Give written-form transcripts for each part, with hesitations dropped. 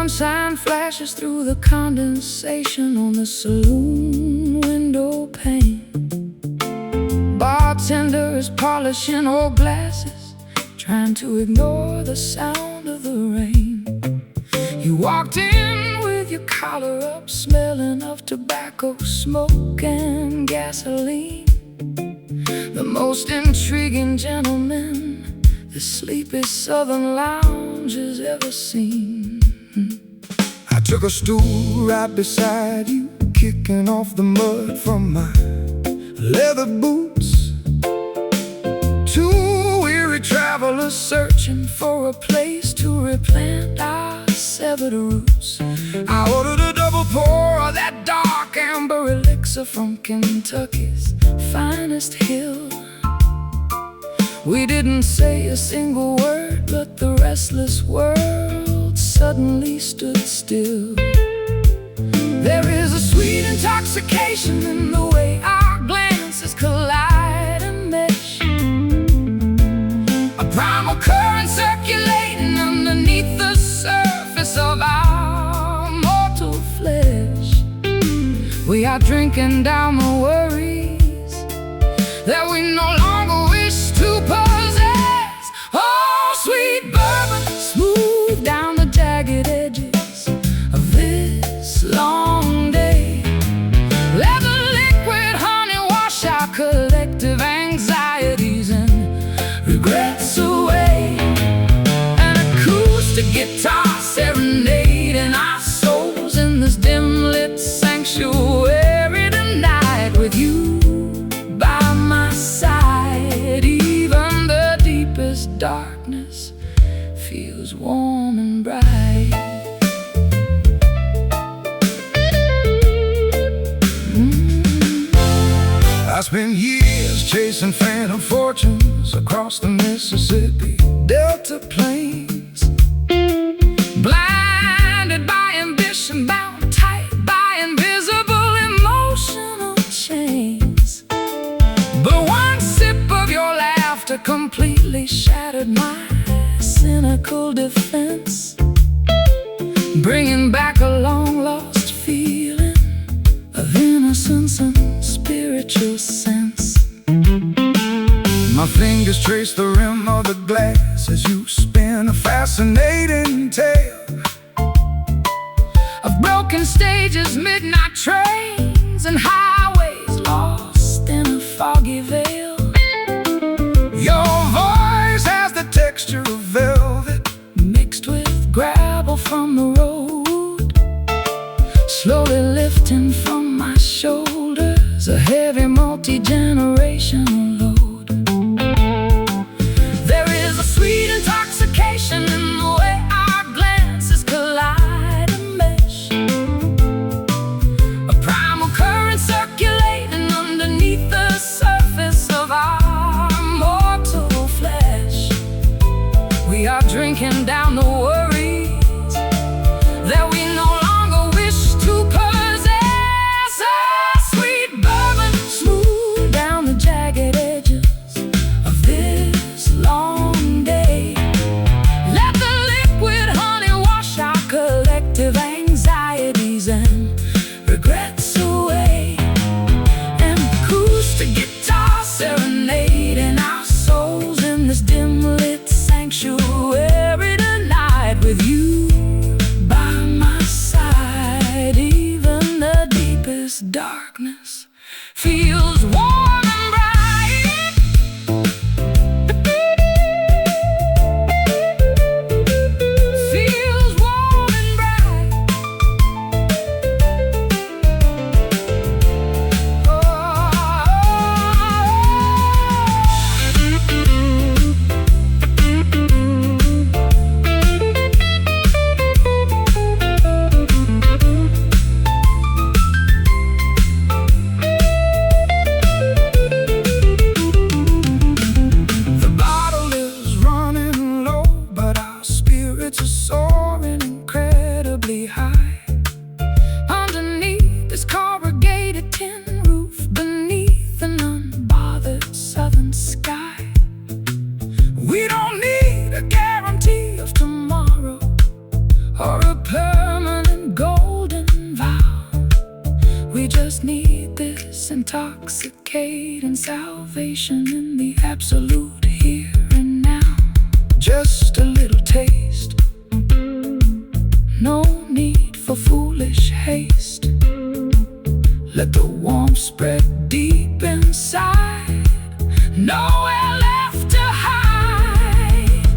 Sign flashes through the condensation on the saloon window pane. Bartender is polishing old glasses, trying to ignore the sound of the rain. You walked in with your collar up, smelling of tobacco, smoke and gasoline. The most intriguing gentleman the sleepy southern lounge has ever seen. I took a stool right beside you, kicking off the mud from my leather boots. Two weary travelers searching for a place to replant our severed roots. I ordered a double pour of that Dark amber elixir from Kentucky's finest hill. We didn't say a single word, but the restless world suddenly stood still. There is a sweet intoxication in the way our glances collide and mesh, a primal current circulating underneath the surface of our mortal flesh. We are drinking down the worries that we no longer wish to possess. Oh, sweet bourbon, smooth down the jagged edges of this long day. Let the liquid honey wash our collective anxieties and regrets away. An acoustic guitar serenading our souls in this dim-lit sanctuary tonight, with you by my side. Even the deepest darkness feels warm and bright. I spent years chasing phantom fortunes across the Mississippi Delta plains, Blinded by ambition, bound tight by invisible emotional chains. But one sip of your laughter completely shattered my cynical defense, bringing back a long-lost feeling of innocence and spiritual sense. my fingers trace the rim of the glass as you spin a fascinating tale of broken stages, midnight trains, and highways lost in a foggy veil. Your voice has the texture of velvet Mixed with gravel from the road, slowly lifting from my shoulders a heavy multi-generational load. There is a sweet intoxication in the way our glances collide and mesh, a primal current circulating underneath the surface of our mortal flesh. We are drinking down the worries that we no longer wish to possess. A sweet bourbon, smooth down the jagged edges of this long day. Let the liquid honey wash our collective anxieties and regrets away. An acoustic guitar serenading our souls in this dim-lit sanctuary tonight, with you by my side. Even the deepest darkness feels warm and bright. Feels warm and bright. Oh. intoxicating salvation in the absolute here and now. Just a little taste, no need for foolish haste. Let the warmth spread deep inside, nowhere left to hide.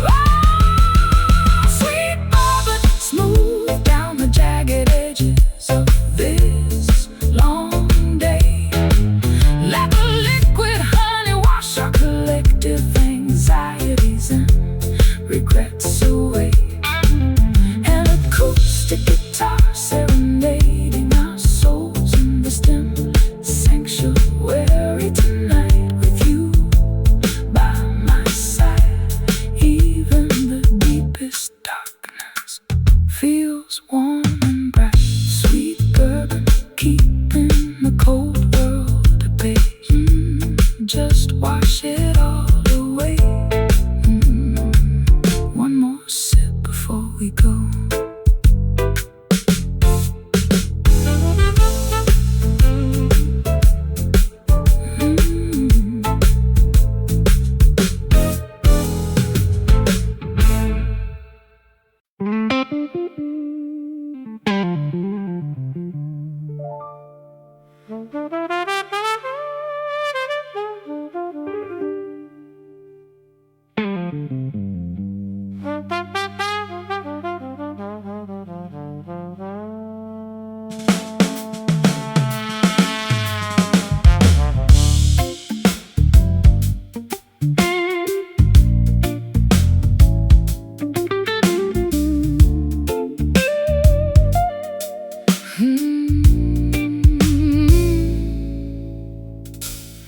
Oh, sweet bourbon, smooth down the jagged edges of this long day. Let the liquid honey wash our collective anxieties and regrets away. An acoustic guitar serenading our souls in this dim sanctuary tonight, with you by my side. Even the deepest darkness feels warm and bright. Sweet bourbon, keeping the cold world at bay. Just wash it all away. One more sip before we go.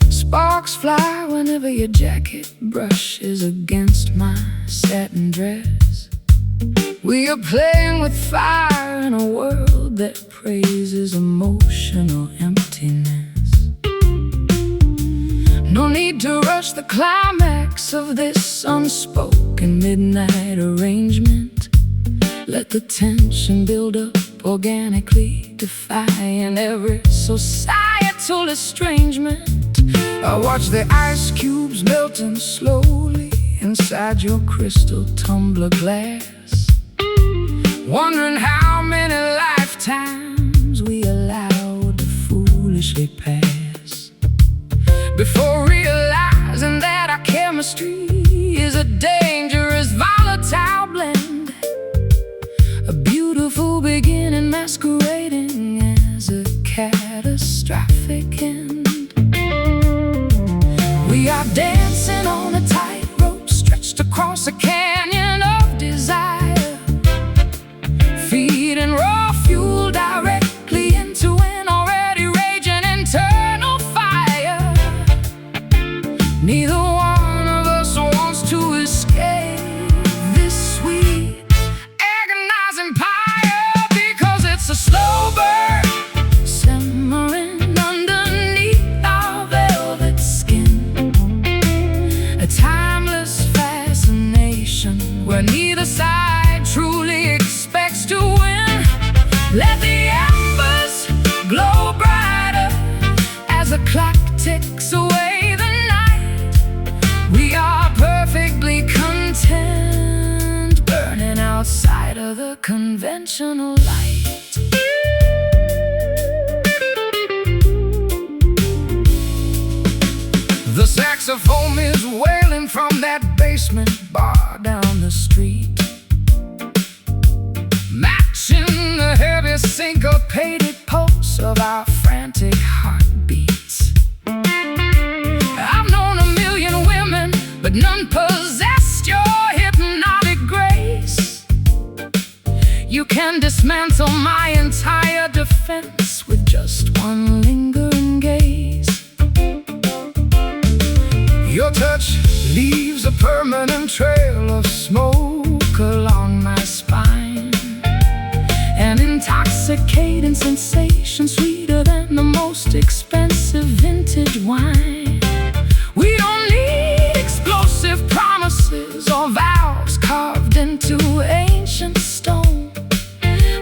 Sparks fly whenever your jacket brushes against my satin dress. We are playing with fire in a world that praises emotional emptiness. No need to rush the climax of this unspoken midnight arrangement. Let the tension build up organically, defying every societal estrangement. I watch the ice cubes melting slowly inside your crystal tumbler glass, wondering how many lifetimes we allowed to foolishly pass, before realizing that our chemistry is a dangerous volatile blend. A beautiful beginning masquerading as a catastrophic end. We are dancing on a tightrope stretched across a canyon of desire, feeding raw fuel directly into an already raging internal fire. Neither one of us wants to escape this sweet, agonizing pyre, because it's a slow burn simmering underneath our velvet skin. A timeless fascination where neither side truly expects to win. Let the embers glow brighter as the clock ticks away the night. We are perfectly content, burning outside of the conventional light. The saxophone is wailing from that basement bar down the street, matching the heavy syncopated pulse of our frantic heartbeats. I've known a million women, but none possessed your hypnotic grace. You can dismantle my entire defense with just one lingering gaze. your touch leaves a permanent trail of smoke along my spine. An intoxicating sensation sweeter than the most expensive vintage wine. We don't need explosive promises or vows carved into ancient stone.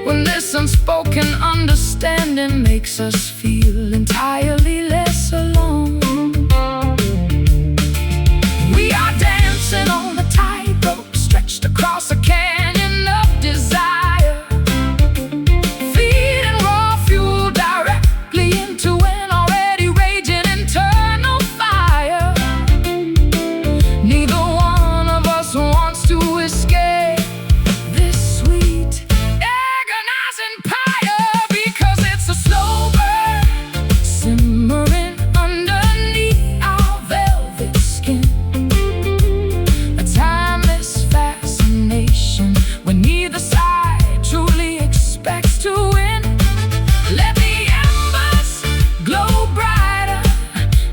When this unspoken understanding understanding makes us feel entirely less alone. We are dancing on the tightrope stretched across a canyon of desire, feeding raw fuel directly into an already raging internal fire. Neither one of us wants to escape this sweet, agonizing pyre, because it's a slow burn simmering underneath our velvet skin. A timeless fascination when neither side truly expects to win. Let the embers glow brighter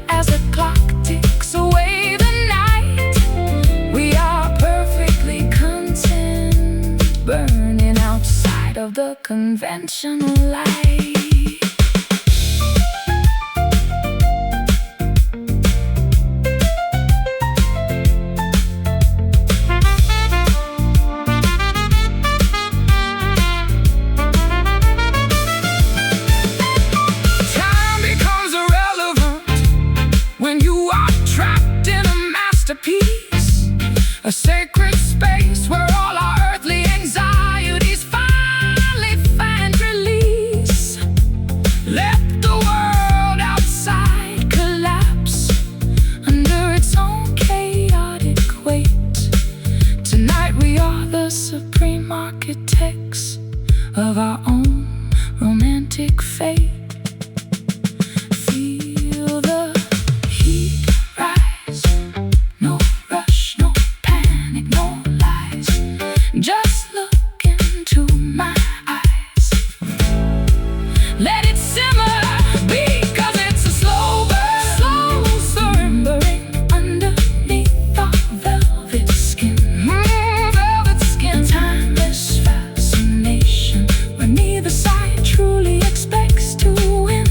as the clock ticks away the night. We are perfectly content, burning outside of the conventional light. Time becomes irrelevant when you are trapped in a masterpiece, a sacred space where all our earthly anxieties finally find release. Let the world outside collapse under its own chaotic weight. Tonight we are the supreme architects of our own romantic fate. Feel the heat rise, no rush, no panic, no lies. Just look into my eyes. Let it simmer, because it's a slow burn, burning underneath our velvet skin. Velvet skin, timeless fascination where neither side truly expects to win.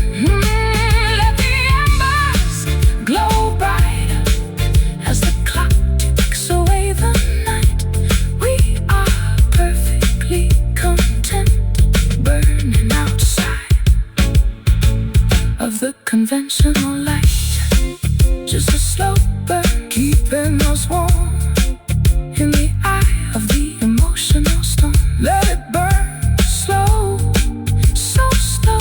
Let the embers glow brighter as the clock ticks away the night. We are perfectly content, burning outside of the conventional light. Just a slow burn, keeping us warm in the eye of the emotional storm. Let it burn slow, so slow.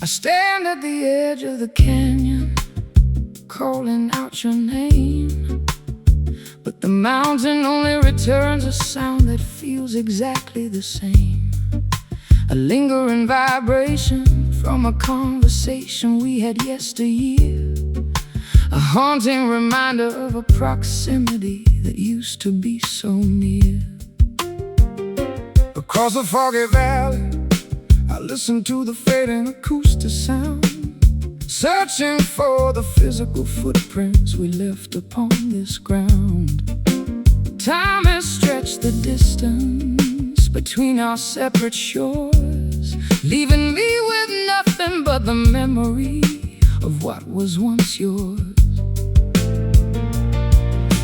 I stand at the edge of the canyon, calling out your name, but the mountain only returns a sound that feels exactly the same. A lingering vibration from a conversation we had yesteryear, a haunting reminder of a proximity that used to be so near. Across the foggy valley, I listen to the fading acoustic sound, searching for the physical footprints we left upon this ground. Time has stretched the distance between our separate shores, leaving me with nothing but the memory of what was once yours.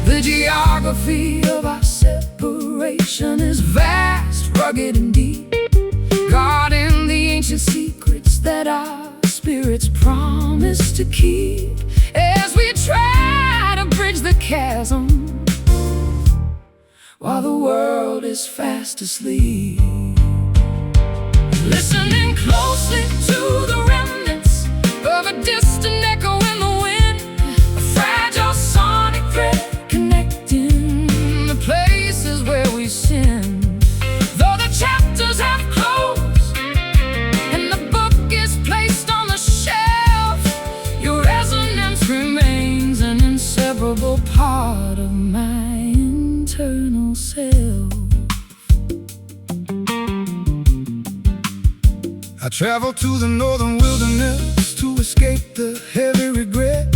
The geography of our separation is vast, rugged and deep, guarding the ancient secrets that our spirits promise to keep as we try to bridge the chasm while the world is fast asleep. Listening closely to the remnants of a distant echo in the wind, a fragile sonic thread connecting the places where we sin. Though the chapters have closed and the book is placed on the shelf, I traveled to the northern wilderness to escape the heavy regret,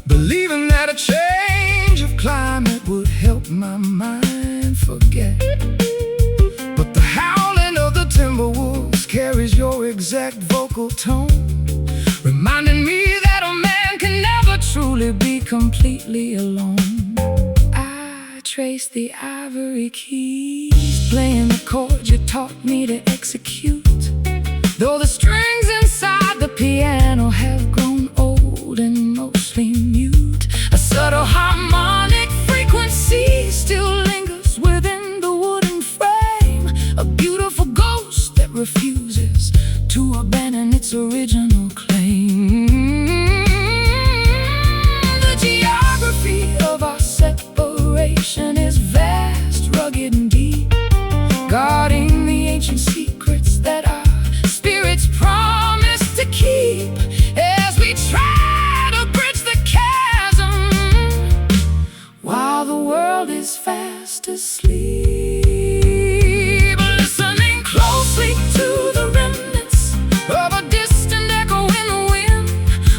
believing that a change of climate would help my mind forget. But the howling of the timber wolves carries your exact vocal tone, reminding me that a man can never truly be completely alone. I trace the ivory keys, playing the chords you taught me to execute, though the strings inside the piano have grown old and mostly mute. A subtle harmonic frequency still lingers within the wooden frame, a beautiful ghost that refuses to abandon its original claim. The geography of our separation is vast, rugged, and deep, guarding the ancient secrets that our spirits promise to keep as we try to bridge the chasm while the world is fast asleep. Listening closely to the remnants of a distant echo in the wind,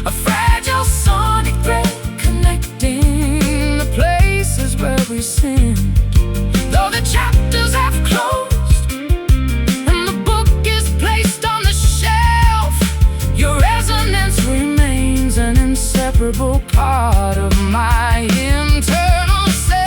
a fragile sonic thread connecting the places where we sinned. Though the chapters have closed and the book is placed on the shelf, your resonance remains an inseparable part of my internal self.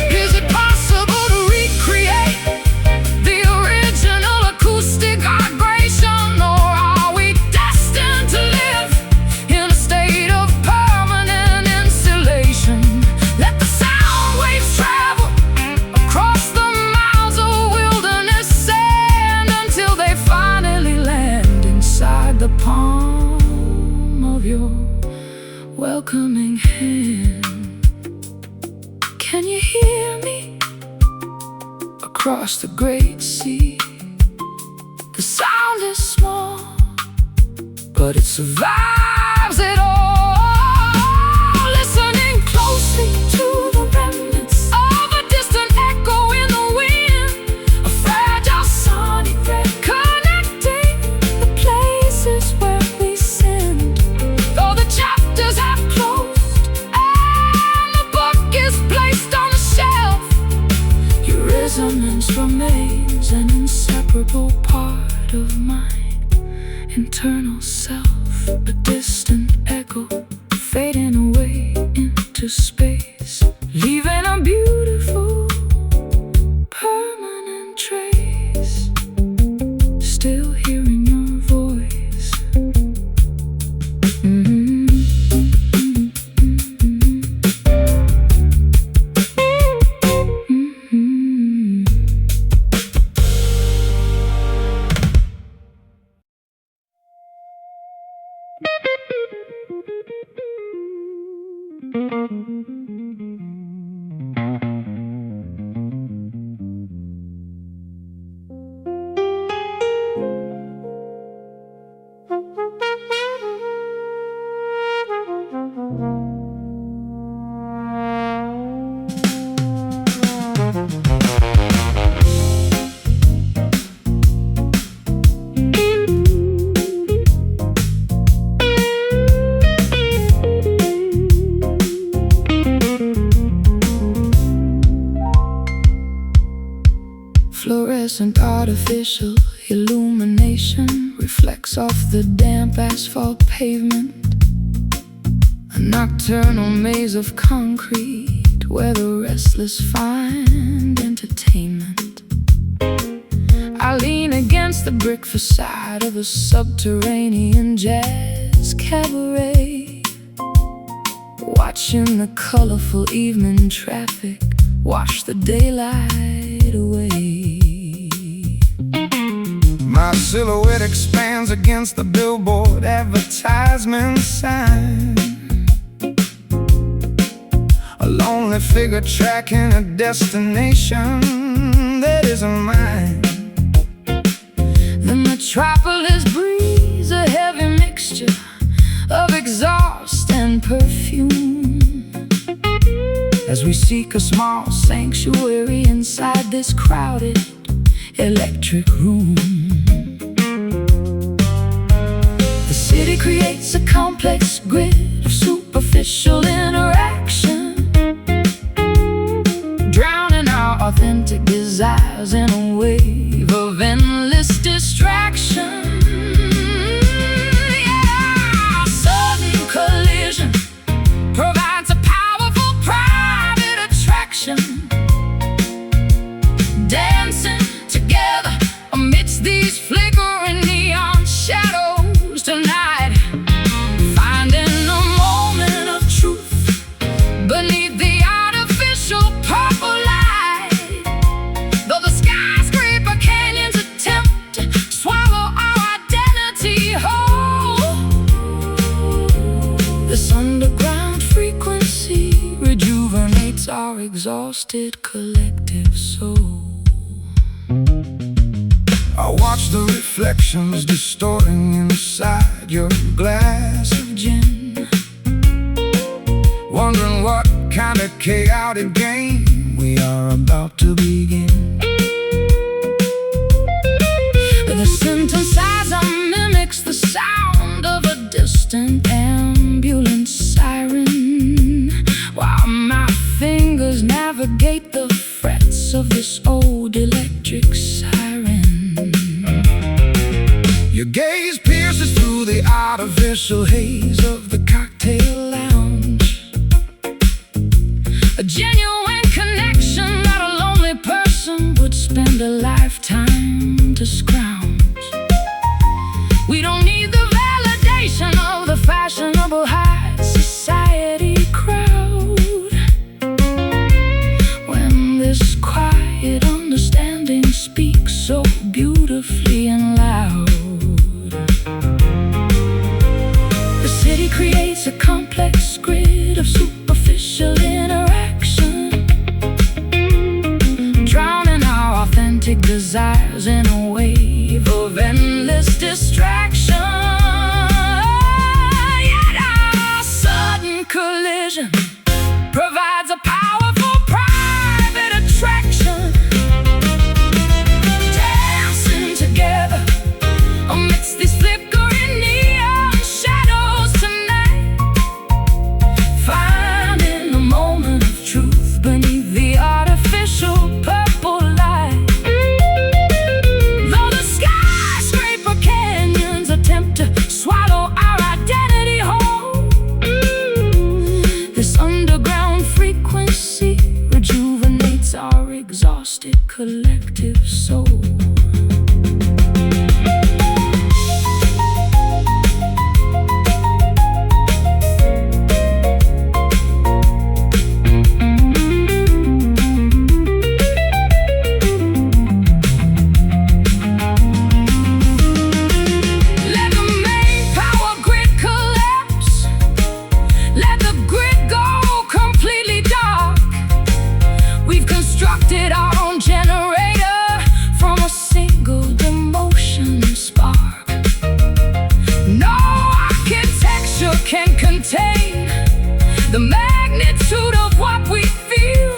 Is it possible to recreate the original acoustic vibration, or are we destined to live in a state of permanent insulation? Let the sound waves travel across the miles of wilderness sand until they finally land inside the palm of your welcoming hand. Can you hear me across the great sea? The sound is small, but it survives it all. Listening closely to the remnants of a distant echo in the wind, a fragile sonic thread connecting the places where we sinned. Though the chapters have closed and the book is placed on the shelf, your resonance remains an inseparable part of my internal self, a distant echo fading away into space, leaving a beautiful permanent trace. Still hearing your voice. Fluorescent artificial illumination reflects off the damp asphalt pavement, a nocturnal maze of concrete where the restless find entertainment. I lean against the brick facade of a subterranean jazz cabaret, watching the colorful evening traffic wash the daylight away. My silhouette expands against the billboard advertisement sign. valley figure tracking a destination that isn't mine. The metropolis breathes a heavy mixture of exhaust and perfume as we seek a small sanctuary inside this crowded electric room. The city creates a complex grid of superficial interaction, drowning our authentic desires in a wave of endless distraction. Yeah, sudden collision provides a powerful private attraction, dancing together amidst these flickering neon shadows tonight, finding a moment of truth beneath the artificial purple light. Though the skyscraper canyons attempt to swallow our identity whole, This underground frequency rejuvenates our exhausted collective soul. I watch the reflections distorting inside your glass of gin, wondering what kind of chaotic game we are about to begin. the synthesizer mimics the sound of a distant ambulance siren, While my fingers navigate the frets of this old electric siren. Your gaze pierces through the artificial haze of the cocktail lounge, a genuine connection that a lonely person would spend a lifetime to scrounge. We don't need the validation of the fashionable high society crowd, When this quiet understanding speaks so beautifully and loud. the city creates a complex grid of superficial interaction, Drowning our authentic desires in a wave of endless distraction. yet our sudden collision provides a powerful private attraction, Dancing together amidst these flickering neon shadows tonight, finding a moment of truth beneath the artificial purple light. though the skyscraper canyons attempt to swallow our identity whole. This underground frequency rejuvenates our exhausted collective soul. Let the main power grid collapse, let the grid go completely dark. We've constructed our own generator from a single emotion spark. No architecture can contain the magnitude of what we feel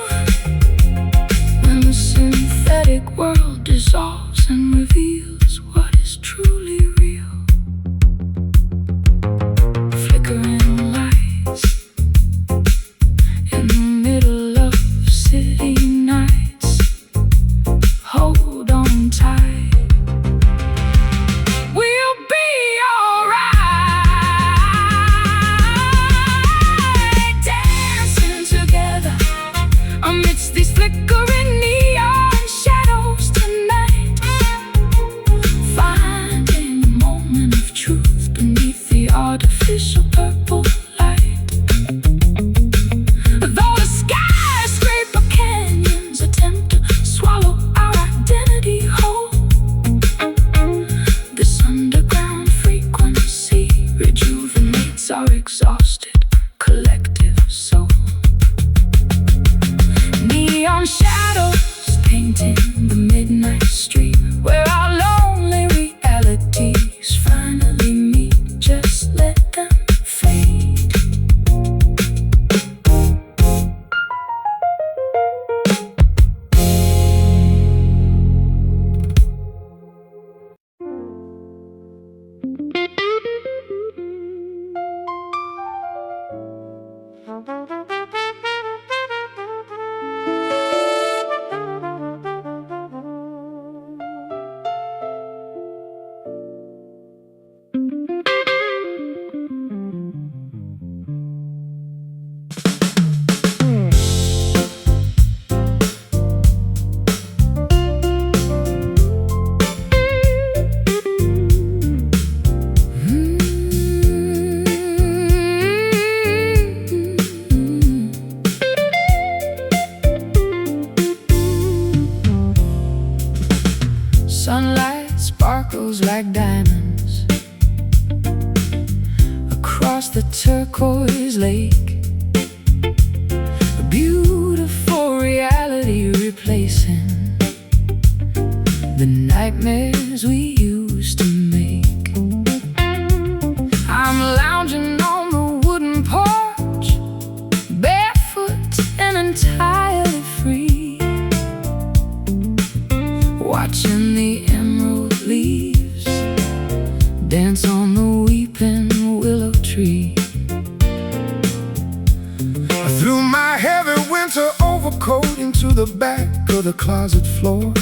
When the synthetic world dissolves and reveals what is truly real. Flickering lights in the middle of city nights. Hold on tight, we'll be alright. dancing together Amidst these flickering neon shadows tonight, finding a moment of truth beneath the artificial purple light. though the skyscraper canyons attempt to swallow our identity whole, This underground frequency rejuvenates our exhausted collective soul. neon shadows painting the midnight street, where our lonely realities finally meet. Just let them fade. Sunlight sparkles like diamonds across the turquoise lake, a beautiful reality replacing the nightmares we used to make. I'm lounging on the wooden porch, barefoot and entirely free, watching the emerald leaves dance on the weeping willow tree. I threw my heavy winter overcoat into the back of the closet floor,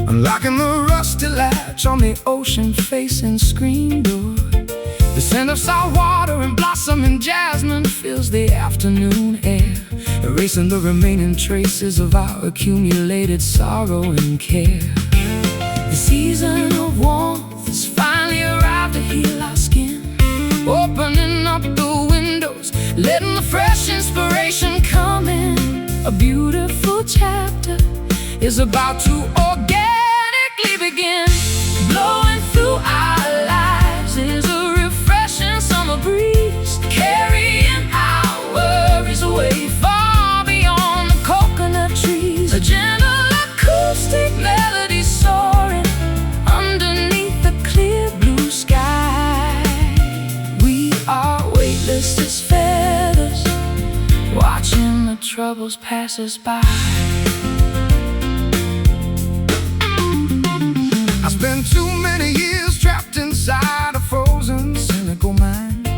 unlocking the rusty latch on the ocean-facing screen door. The scent of salt water and blossoming jasmine fills the afternoon air, erasing the remaining traces of our accumulated sorrow and care. The season of warmth has finally arrived to heal our skin, opening up the windows, letting the fresh inspiration come in. A beautiful chapter is about to organically begin. Blowing through our lives is a refreshing summer breeze, carrying our worries away far beyond the coconut trees. A gentle acoustic melody soaring underneath the clear blue sky. We are weightless as feathers, watching the troubles pass us by. I spent too many years trapped inside a frozen, cynical mind,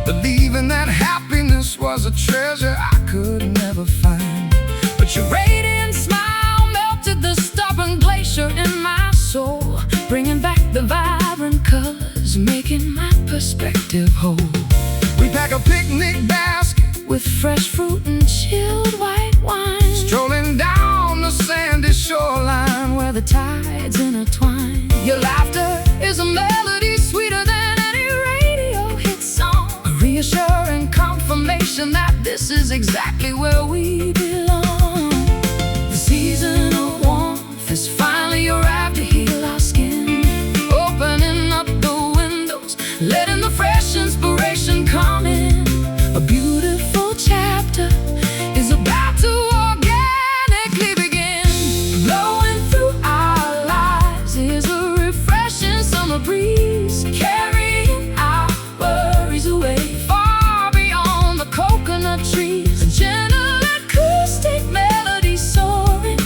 believing that happiness was a treasure I could never find. But your radiant smile melted the stubborn glacier in my soul, bringing back the vibrant colors, making my perspective whole. We pack a picnic basket with fresh fruit and chilled white wine, strolling down the sandy shoreline where the tides intertwine. Your laughter is a melody sweeter than any radio hit song, a reassuring confirmation that this is exactly where we belong. The season of warmth has finally arrived to heal our skin, opening up the windows, letting the fresh inspiration come in. A beautiful chapter is about to organically begin. Blowing through our lives is a refreshing summer breeze, carrying our worries away far beyond the coconut trees. A gentle acoustic melody soaring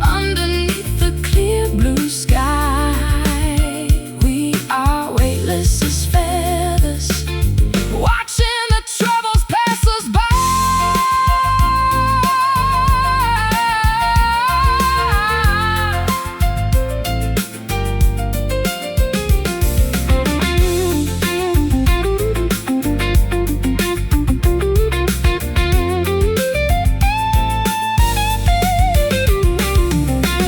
underneath the clear blue sky. We are weightless as feathers, watching the troubles pass us by.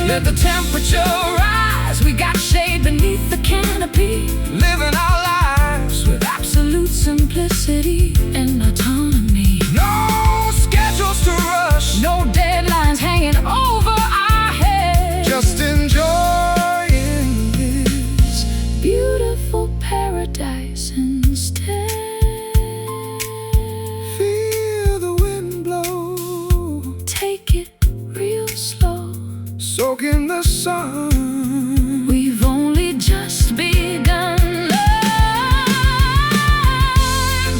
Let the temperature rise, we got shade beneath the canopy, living our lives with absolute simplicity and autonomy. No schedules to rush, no deadlines hanging over our heads, just enjoying this beautiful paradise instead. Feel the wind blow, take it, sun. We've only just begun.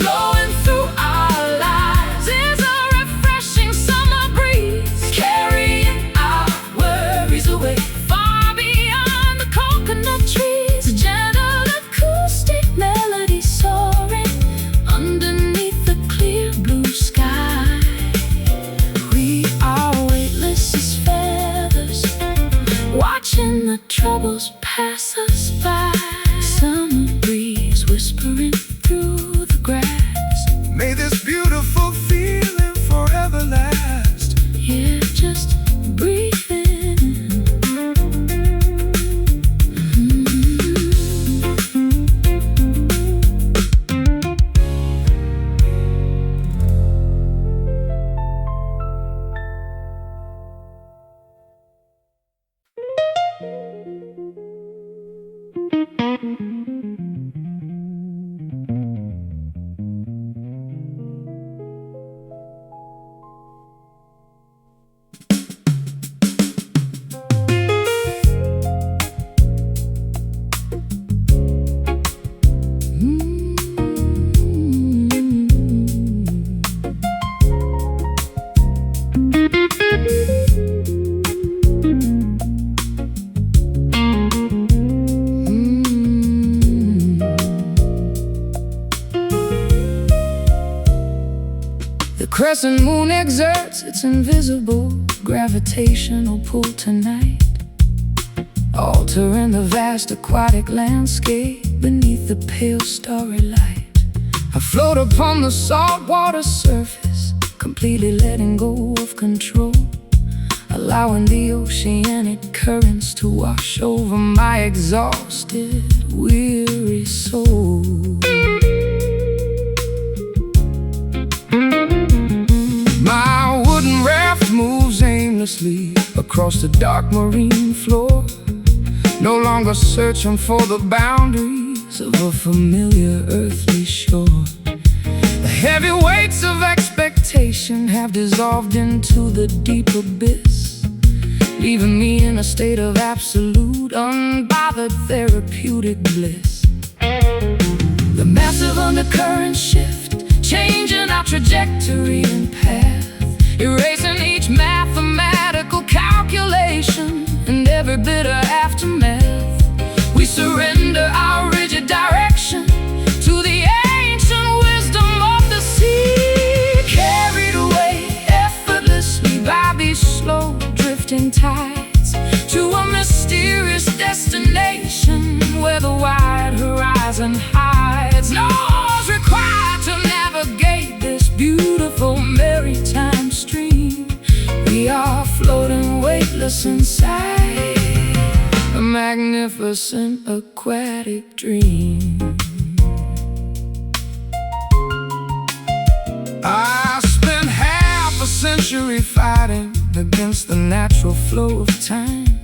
Blowing through our lives is a refreshing summer breeze, carrying our worries away far beyond the coconut trees. A gentle acoustic melody soaring underneath the clear blue sky. We are weightless as feathers, watching the troubles pass us by. Summer breeze whispering through the grass. May this beautiful feeling forever last. Yeah, just breathe in. The crescent moon exerts its invisible gravitational pull tonight, altering the vast aquatic landscape beneath the pale starry light. I float upon the saltwater surface, completely letting go of control, allowing the oceanic currents to wash over my exhausted, weary soul. My wooden raft moves aimlessly across the dark marine floor, no longer searching for the boundaries of a familiar earthly shore. The heavy weights of expectation have dissolved into the deep abyss, leaving me in a state of absolute, unbothered therapeutic bliss. The massive undercurrent shift, changing our trajectory and path, erasing each mathematical calculation and every bitter aftermath. We surrender our rigid direction to the ancient wisdom of the sea, carried away effortlessly by these slow drifting tides to a mysterious destination where the wide horizon hides. No oars required to navigate this beautiful maritime stream. We are floating weightless inside a magnificent aquatic dream. I spent half a century fighting against the natural flow of time,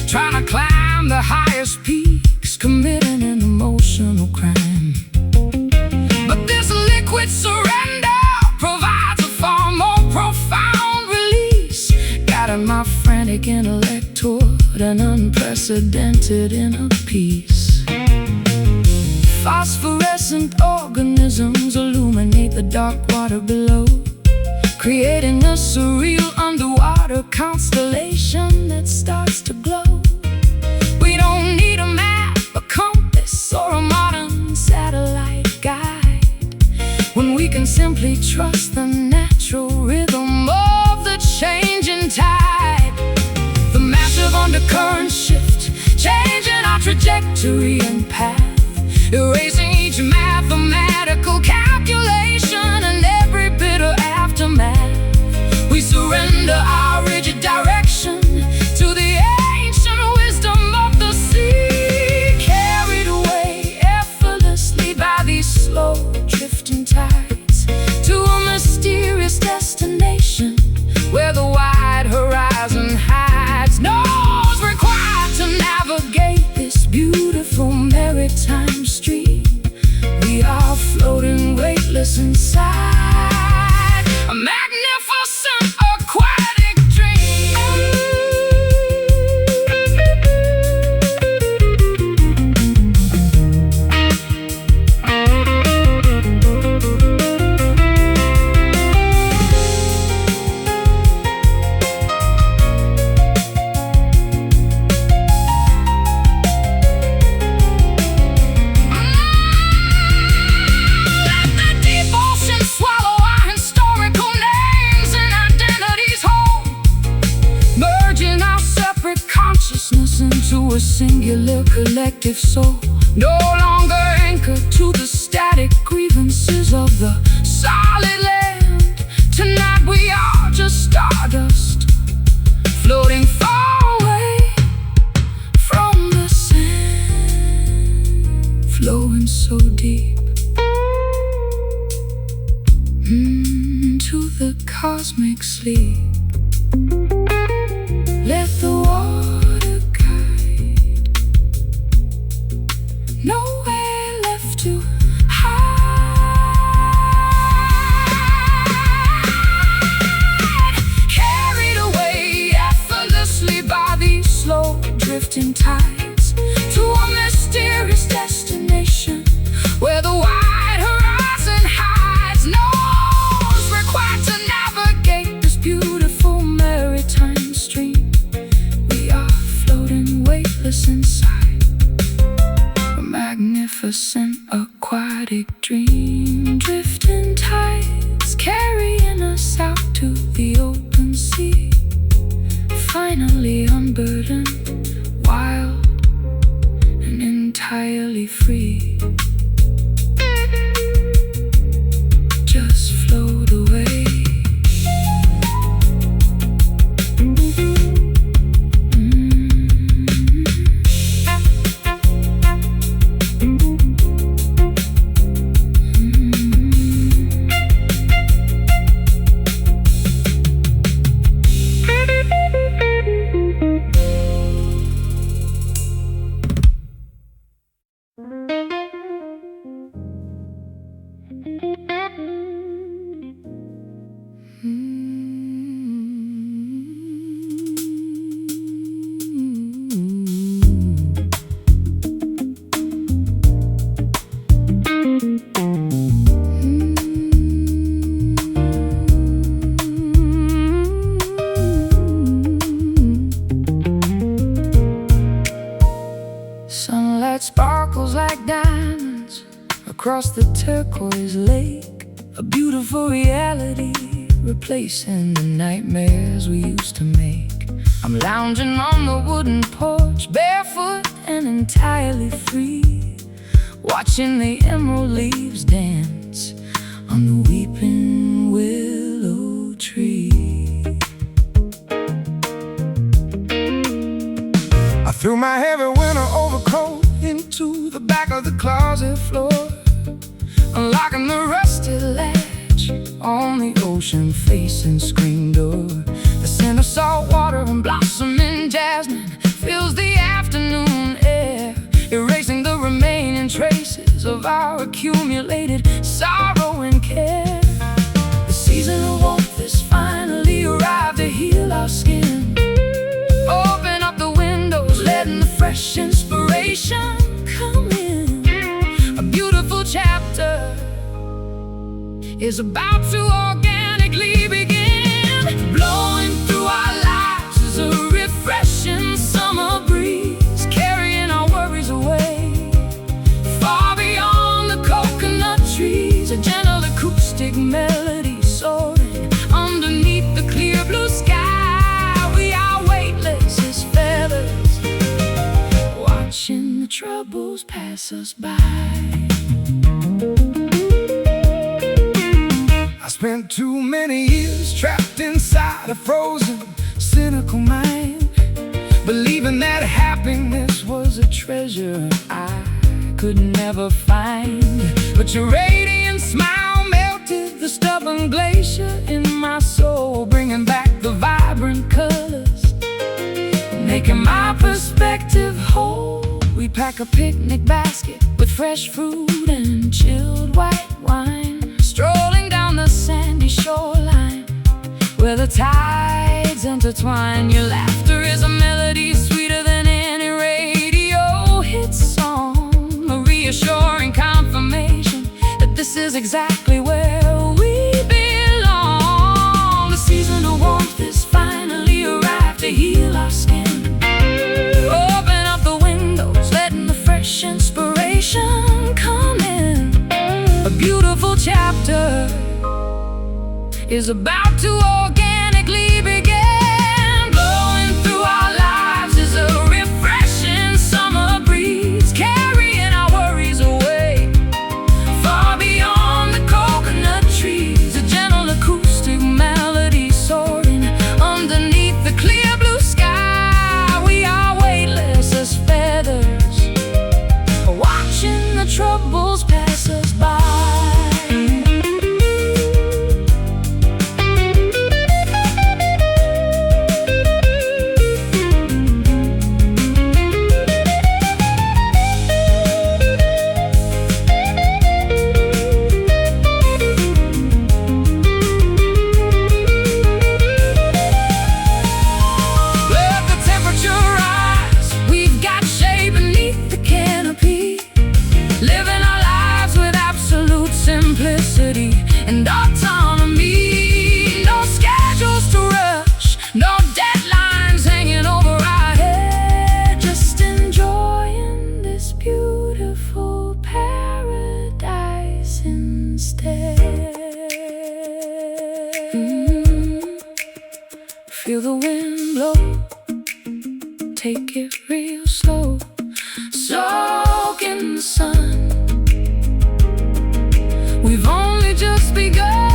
trying to climb the highest peaks, committing an emotional crime. But this liquid surrender provides a far more profound release, guiding my frantic intellect toward an unprecedented inner peace. Phosphorescent organisms illuminate the dark water below, creating a surreal underwater constellation that starts to glow. We don't need a map, a compass, or a modern satellite guide, when we can simply trust the natural rhythm of the changing tide. The massive undercurrent shift, changing our trajectory and path, erasing each mathematical calculation and every bitter aftermath. We surrender our rigid direction to the ancient wisdom of the sea, carried away effortlessly by these slow drifting tides to a mysterious destination where the wide horizon hides. No oars required to navigate this beautiful maritime stream. singular collective soul, no longer anchored to the static grievances of the solid land. Tonight we are just stardust, floating far away from the sand, flowing so deep into the cosmic sleep. Let the water guide, nowhere left to hide. Carried away effortlessly by these slow drifting tides to a mysterious destination where the wide horizon hides. No one's required to navigate this beautiful maritime stream. We are floating weightless inside a magnificent aquatic dream. Drifting tides carrying us out to the open sea, finally unburdened, wild and entirely free. Just float away. Sunlight sparkles like diamonds across the turquoise lake, a beautiful reality replacing the nightmares we used to make. I'm lounging on the wooden porch, barefoot and entirely free, watching the emerald leaves dance on the weeping willow tree. I threw my heavy winter overcoat into the back of the closet floor, unlocking the rusted latch on the ocean-facing screen door. The scent of salt water and blossoming jasmine fills the afternoon air, erasing the remaining traces of our accumulated sorrow and care. The season of warmth has finally arrived to heal our skin. Open up the windows, letting the fresh inspiration come in. A beautiful chapter is about to organically begin. Blowing through our lives is a refreshing summer breeze, carrying our worries away far beyond the coconut trees. A gentle acoustic melody soaring underneath the clear blue sky. We are weightless as feathers, watching the troubles pass us by. I spent too many years trapped inside a frozen, cynical mind, believing that happiness was a treasure I could never find. But your radiant smile melted the stubborn glacier in my soul, bringing back the vibrant colors, making my perspective whole. We pack a picnic basket with fresh fruit and chilled white wine, strolling down the sandy shoreline where the tides intertwine. Your laughter is a melody sweeter than any radio hit song, a reassuring confirmation that this is exactly where we belong. The season of warmth has finally arrived to heal our skin. Open up the windows, letting the fresh inspiration come in. A beautiful chapter is about to organically begin. Blowing through our lives is a refreshing tranquility and autonomy. No schedules to rush, no deadlines hanging over our head. Just enjoying this beautiful paradise instead. Feel the wind blow, take it real slow, soak in the sun. We've only just begun.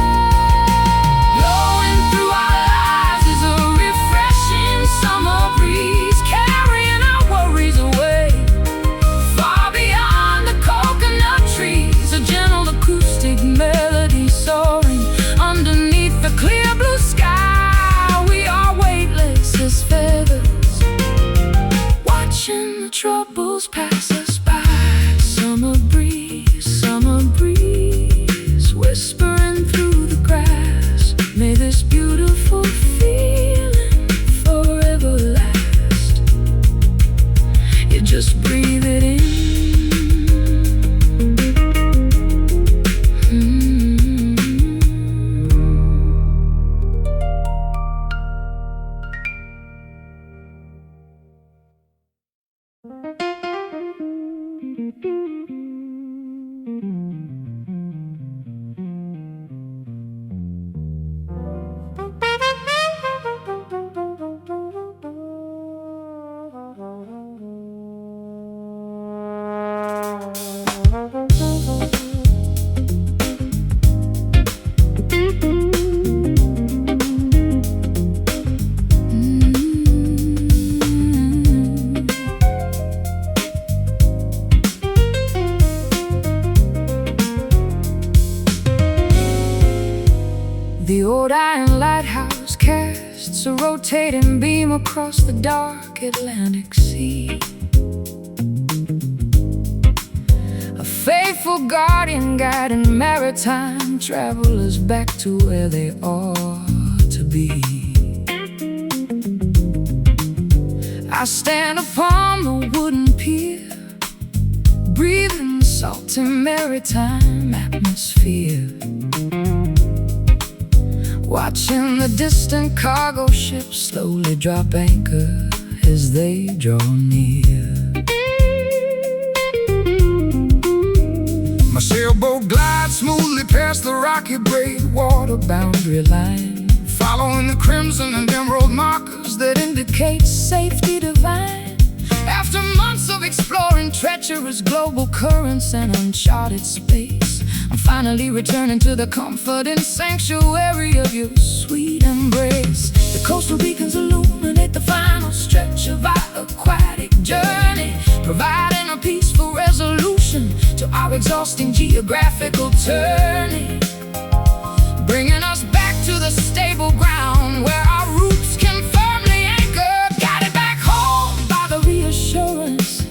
Blowing through our lives is a refreshing summer breeze, carrying our worries away, far beyond the coconut trees. A gentle acoustic melody soaring underneath the clear blue sky. We are weightless as feathers, watching the troubles pass us by. Summer breeze, whispering through the grass. May this beautiful feeling forever last. You just breathe it in. The old iron lighthouse casts a rotating beam across the dark Atlantic Sea. A faithful guardian guiding maritime travelers back to where they ought to be. I stand upon the wooden pier, breathing salty maritime atmosphere, watching the distant cargo ships slowly drop anchor as they draw near. My sailboat glides smoothly past the rocky breakwater boundary line, following the crimson and emerald markers that indicate safety divine. After months of exploring treacherous global currents and uncharted space, I'm finally returning to the comfort and sanctuary of your sweet embrace. The coastal beacons illuminate the final stretch of our aquatic journey, providing a peaceful resolution to our exhausting geographical turning, bringing us back to the stable ground where our roots can firmly anchor, guided back home by the reassurance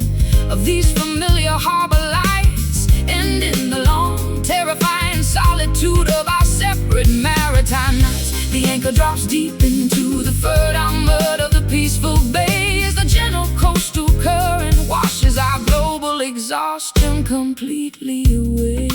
of these familiar harbor lights, ending the long, terrifying solitude of our separate maritime nights. The anchor drops deep into the fertile mud of the peaceful bay as the gentle coastal current washes our global exhaustion completely away.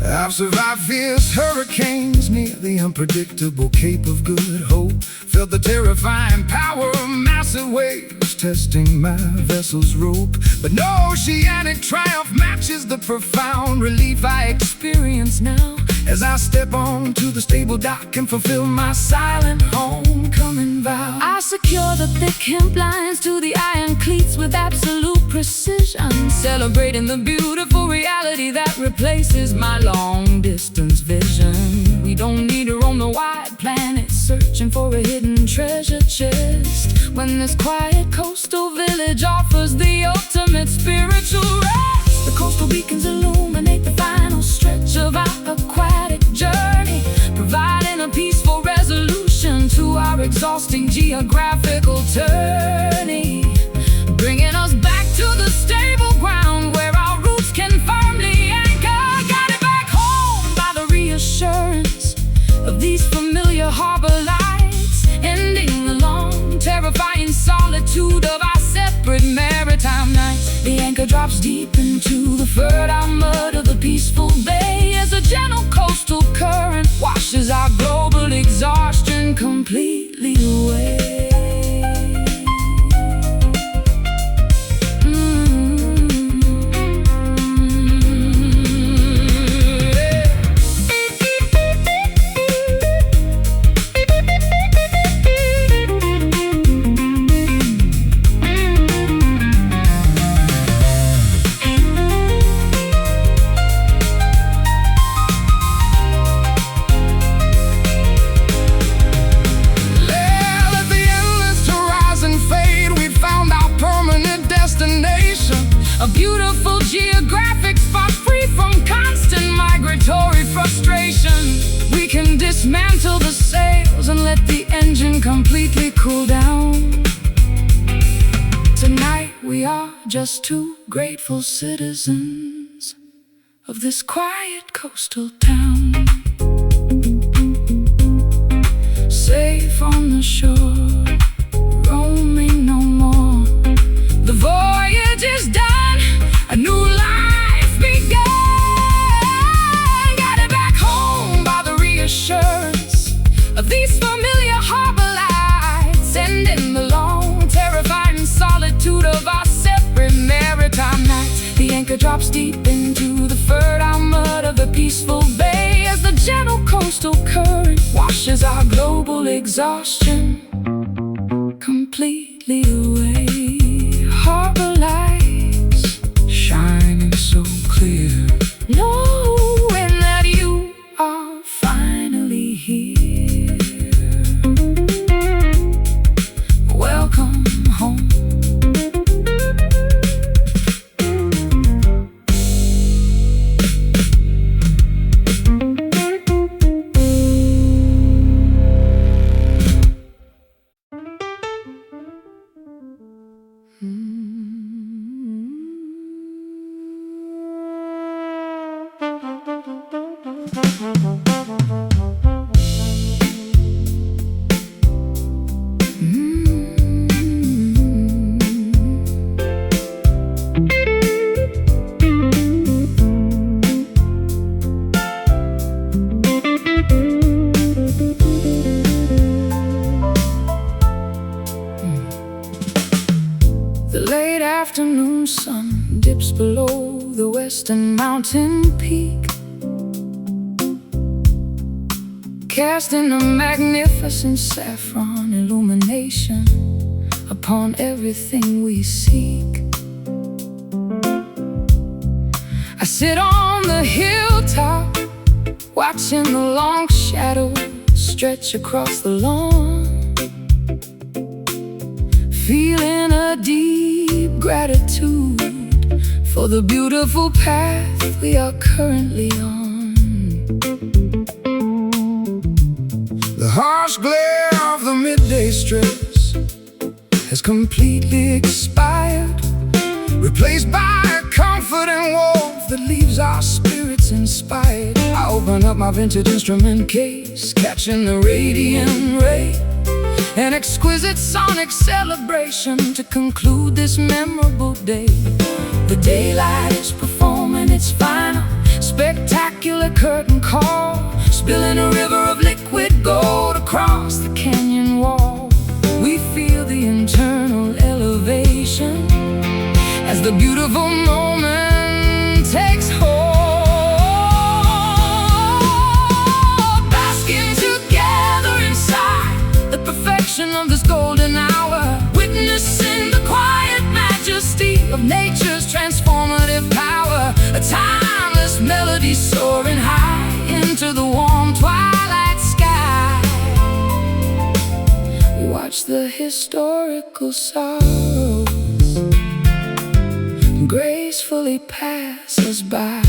I've survived fierce hurricanes near the unpredictable Cape of Good Hope, felt the terrifying power of massive waves testing my vessel's rope. But no oceanic triumph matches the profound relief I experience now as I step onto the stable dock and fulfill my silent homecoming vow. I secure the thick hemp lines to the iron cleats with absolute precision, celebrating the beautiful reality that replaces my long-distance vision. We don't need to roam the wide planet searching for a hidden treasure chest, when this quiet coastal village offers the ultimate spiritual rest. The coastal beacons illuminate the final stretch of our aquatic journey, providing a peaceful resolution to our exhausting geographical journey, bringing us back to the stable ground where our roots can firmly anchor, guided back home by the reassurance of these familiar harbor lights, ending the long, terrifying solitude of our Dismantle the sails and let the engine completely cool down. Tonight we are just two grateful citizens of this quiet coastal town, safe on the shore, roaming no more. The voyage is done, a new life began. Guided back home by the reassurance of these familiar harbor lights, and in the long, terrifying solitude of our separate maritime nights, the anchor drops deep into the fertile mud of a peaceful bay as the gentle coastal current washes our global exhaustion completely away. Harbor lights shining so clear, knowing that you are finally here. Welcome home. The late afternoon sun dips below the western mountain peak, casting a magnificent saffron illumination upon everything we seek. I sit on the hilltop, watching the long shadows stretch across the lawn, feeling a deep gratitude for the beautiful path we are currently on. The harsh glare of the midday stress has completely expired, replaced by a comforting warmth that leaves our spirits inspired. I open up my vintage instrument case, catching the radiant ray, an exquisite sonic celebration to conclude this memorable day. The daylight is performing its final spectacular curtain call, spilling a river of liquid gold across the canyon wall. We feel the internal elevation as the beautiful moment takes hold, basking together inside the perfection of this golden hour, witnessing the quiet majesty of nature's transformative power. A timeless melody soaring high into the warm twilight sky. We watch the historical sorrows gracefully pass us by.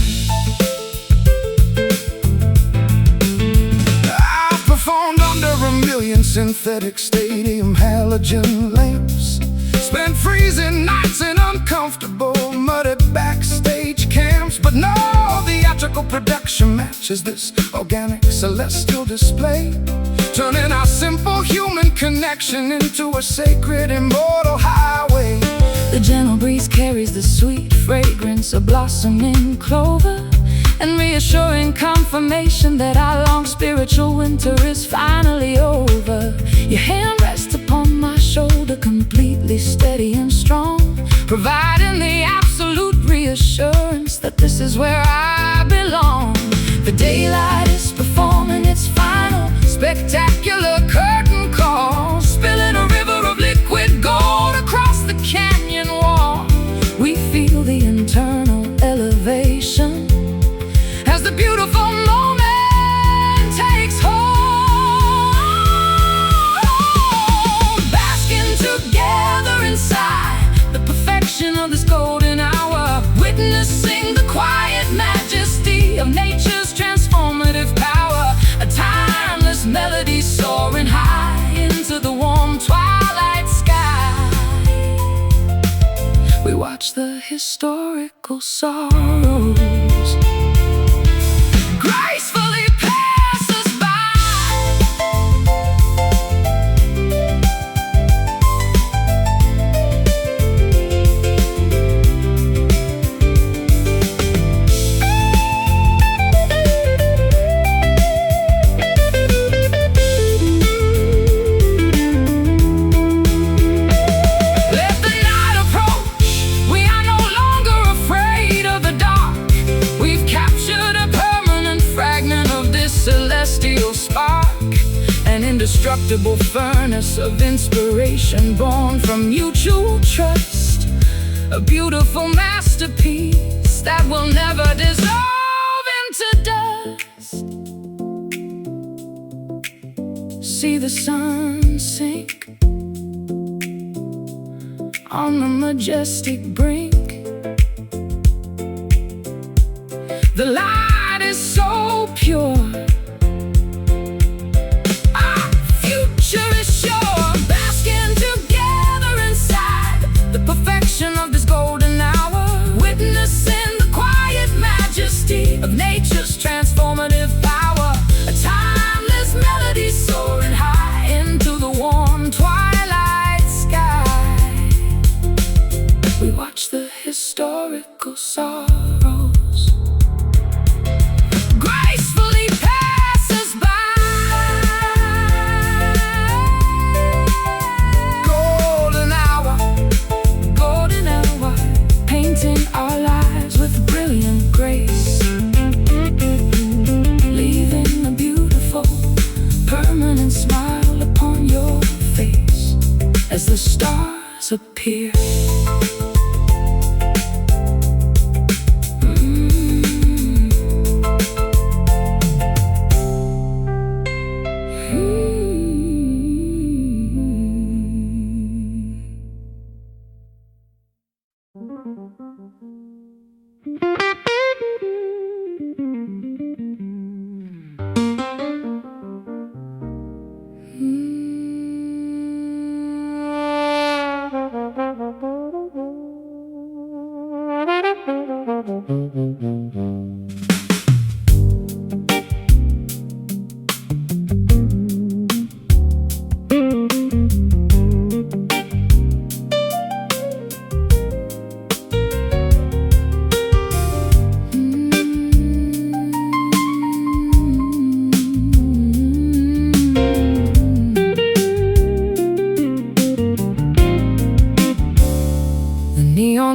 I performed under a million synthetic stadium halogen lamps, spent freezing nights in uncomfortable muddy backstage camps, but no theatrical production matches this organic celestial display, turning our simple human connection into a sacred immortal highway. The gentle breeze carries the sweet fragrance of blossoming clover, and reassuring confirmation that our long spiritual winter is finally over. Your hand rests upon my shoulder, completely steady and strong, providing the absolute reassurance that this is where I belong. The daylight is performing its final spectacular curtain call, spilling a river of liquid gold across the canyon wall. We feel the internal elevation as the beautiful moment takes hold, basking together inside the perfection of this golden hour, witnessing the quiet majesty of nature's transformative power. A timeless watch the historical sorrows gracefully pass us by. Indestructible furnace of inspiration born from mutual trust, a beautiful masterpiece that will never dissolve into dust. See the sun sink on the majestic brink. The light is so pure, of this golden hour, witnessing the quiet majesty of nature's transformative power. A timeless melody soaring high into the warm twilight sky. We watch the historical sorrows gracefully pass us by. Our lives with brilliant grace, leaving a beautiful, permanent smile upon your face as the stars appear.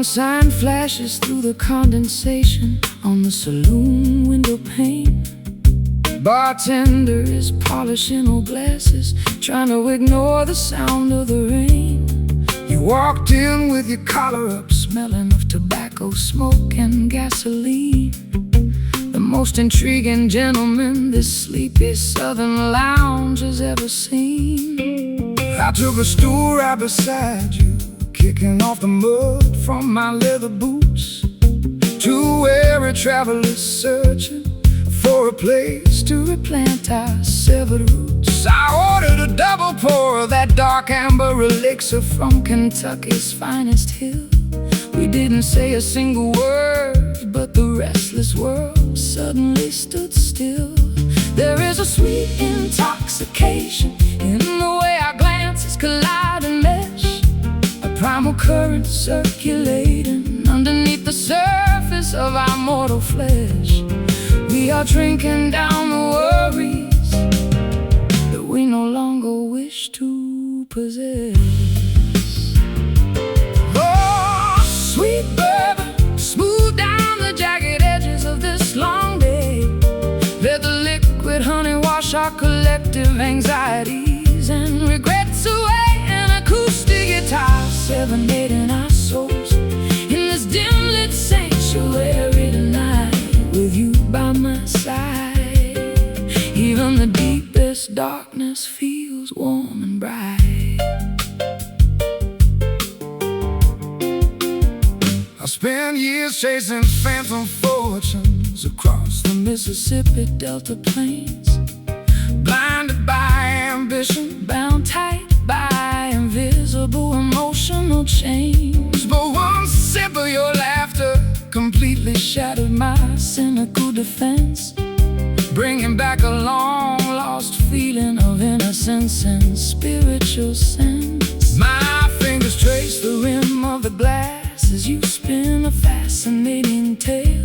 Sign flashes through the condensation on the saloon window pane. Bartender is polishing old glasses, trying to ignore the sound of the rain. You walked in with your collar up, smelling of tobacco, smoke and gasoline. The most intriguing gentleman this sleepy southern lounge has ever seen. I took a stool right beside you, kicking off the mud from my leather boots. Two weary travelers searching for a place to replant our severed roots. I ordered a double pour of that dark amber elixir from Kentucky's finest hill. We didn't say a single word, but the restless world suddenly stood still. There is a sweet intoxication in the way our glances collide and mesh, a primal current circulating underneath the surface of our mortal flesh. We are drinking down the worries that we no longer wish to possess. Oh, sweet bourbon, smooth down the jagged edges of this long day. Let the liquid honey wash our collective anxieties and regrets away. An acoustic guitar serenading our souls in this dim-lit sanctuary tonight, with you by my side. Even the deepest darkness feels warm and bright. I spent years chasing phantom fortunes across the Mississippi Delta plains, blinded by ambition, bound tight by invisible emotional chains. But one sip special sense. My fingers trace the rim of the glass as you spin a fascinating tale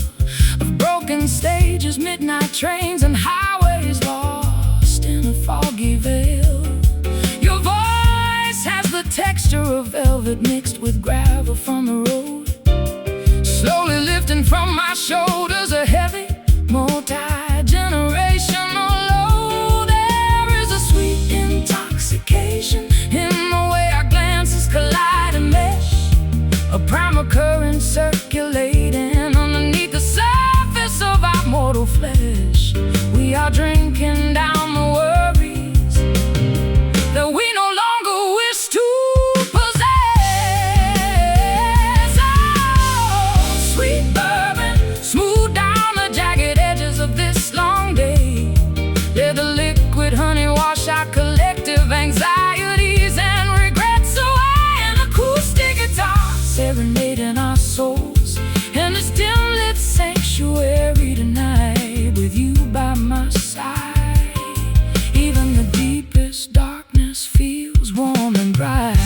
of broken stages, midnight trains, and highways lost in a foggy veil. Your voice has the texture of velvet mixed with gravel from the road, slowly lifting from my shoulders a heavy multi-generational load. There is a sweet intoxication in the way our glances collide and mesh, a primal current circulating underneath the surface of our mortal flesh. We are drinking down the worries that we no longer wish to possess. Oh, sweet bourbon, smooth down the jagged edges of this long day. Let the liquid honey wash our collective anxieties and regrets away. An acoustic guitar serenading our souls in this dim-lit sanctuary tonight, with you by my side. Even the deepest darkness feels warm and bright.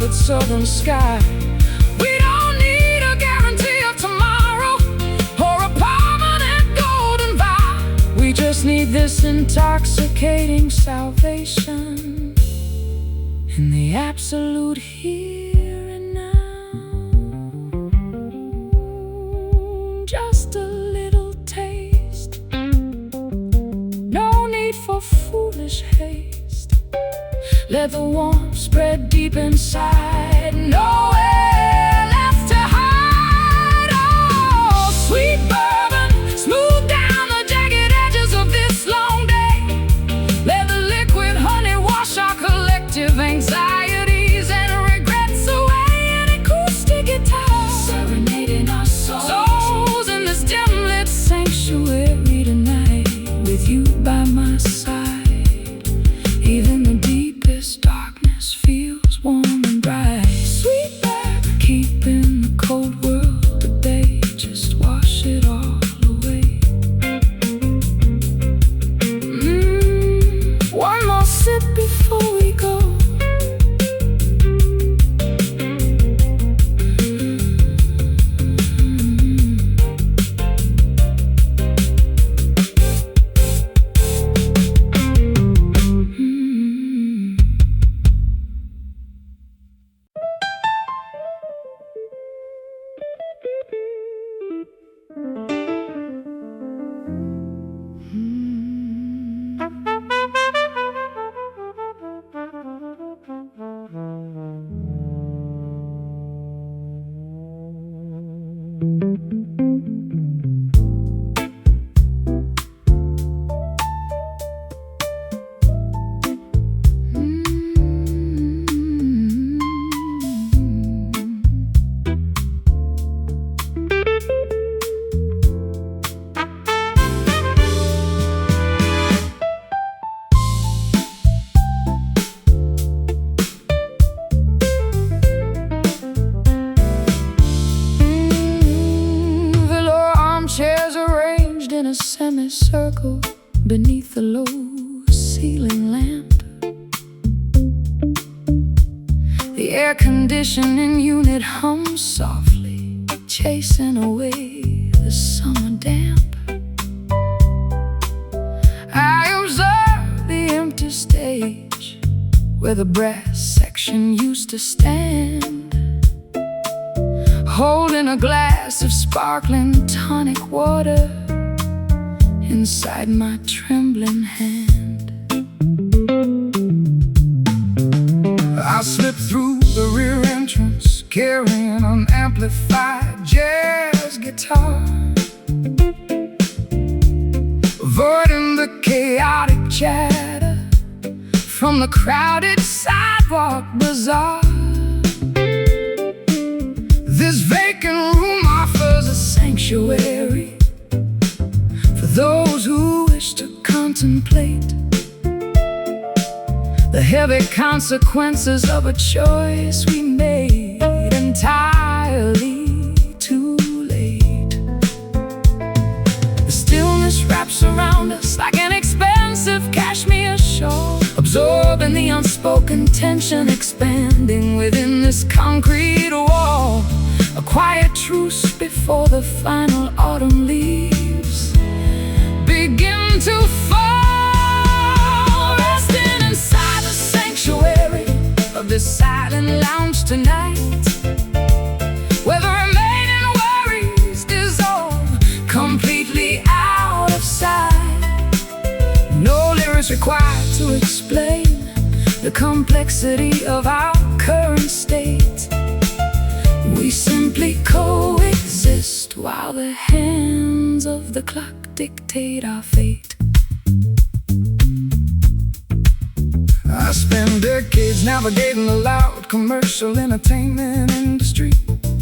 Southern sky, we don't need a guarantee of tomorrow or a permanent golden vow. We just need this intoxicating salvation in the absolute here and now. Just a little taste, no need for foolish haste. Let the warmth spread deep inside, nowhere left to hide. Oh, sweet bourbon, smooth down the jagged edges of this long day. Let the liquid honey wash our collective anxieties and regrets away. An acoustic guitar serenading our souls in this dim-lit sanctuary tonight, with you by my side. Even the deepest darkness feels warm and bright. Sweet back, keeping the cold world at bay. Just wash it all away. One more sip before we go. Semicircle beneath the low ceiling lamp. The air conditioning unit hums softly, chasing away the summer damp. I observe the empty stage where the brass section used to stand, holding a glass of sparkling tonic water inside my trembling hand. I slip through the rear entrance, carrying an amplified jazz guitar, avoiding chatter from the crowded sidewalk bazaar. This vacant room offers a sanctuary for those who wish to contemplate the heavy consequences of a choice we made entirely too late. The stillness wraps around us like an expensive cashmere shawl, absorbing the unspoken tension expanding within this concrete wall. A quiet truce before the final autumn leaves begin to fall, resting inside the sanctuary of this silent lounge tonight, where the remaining worries dissolve completely out of sight. No lyrics required to explain the complexity of our current state. We simply coexist while the hands of the clock dictate our fate. I spent decades navigating the loud commercial entertainment industry,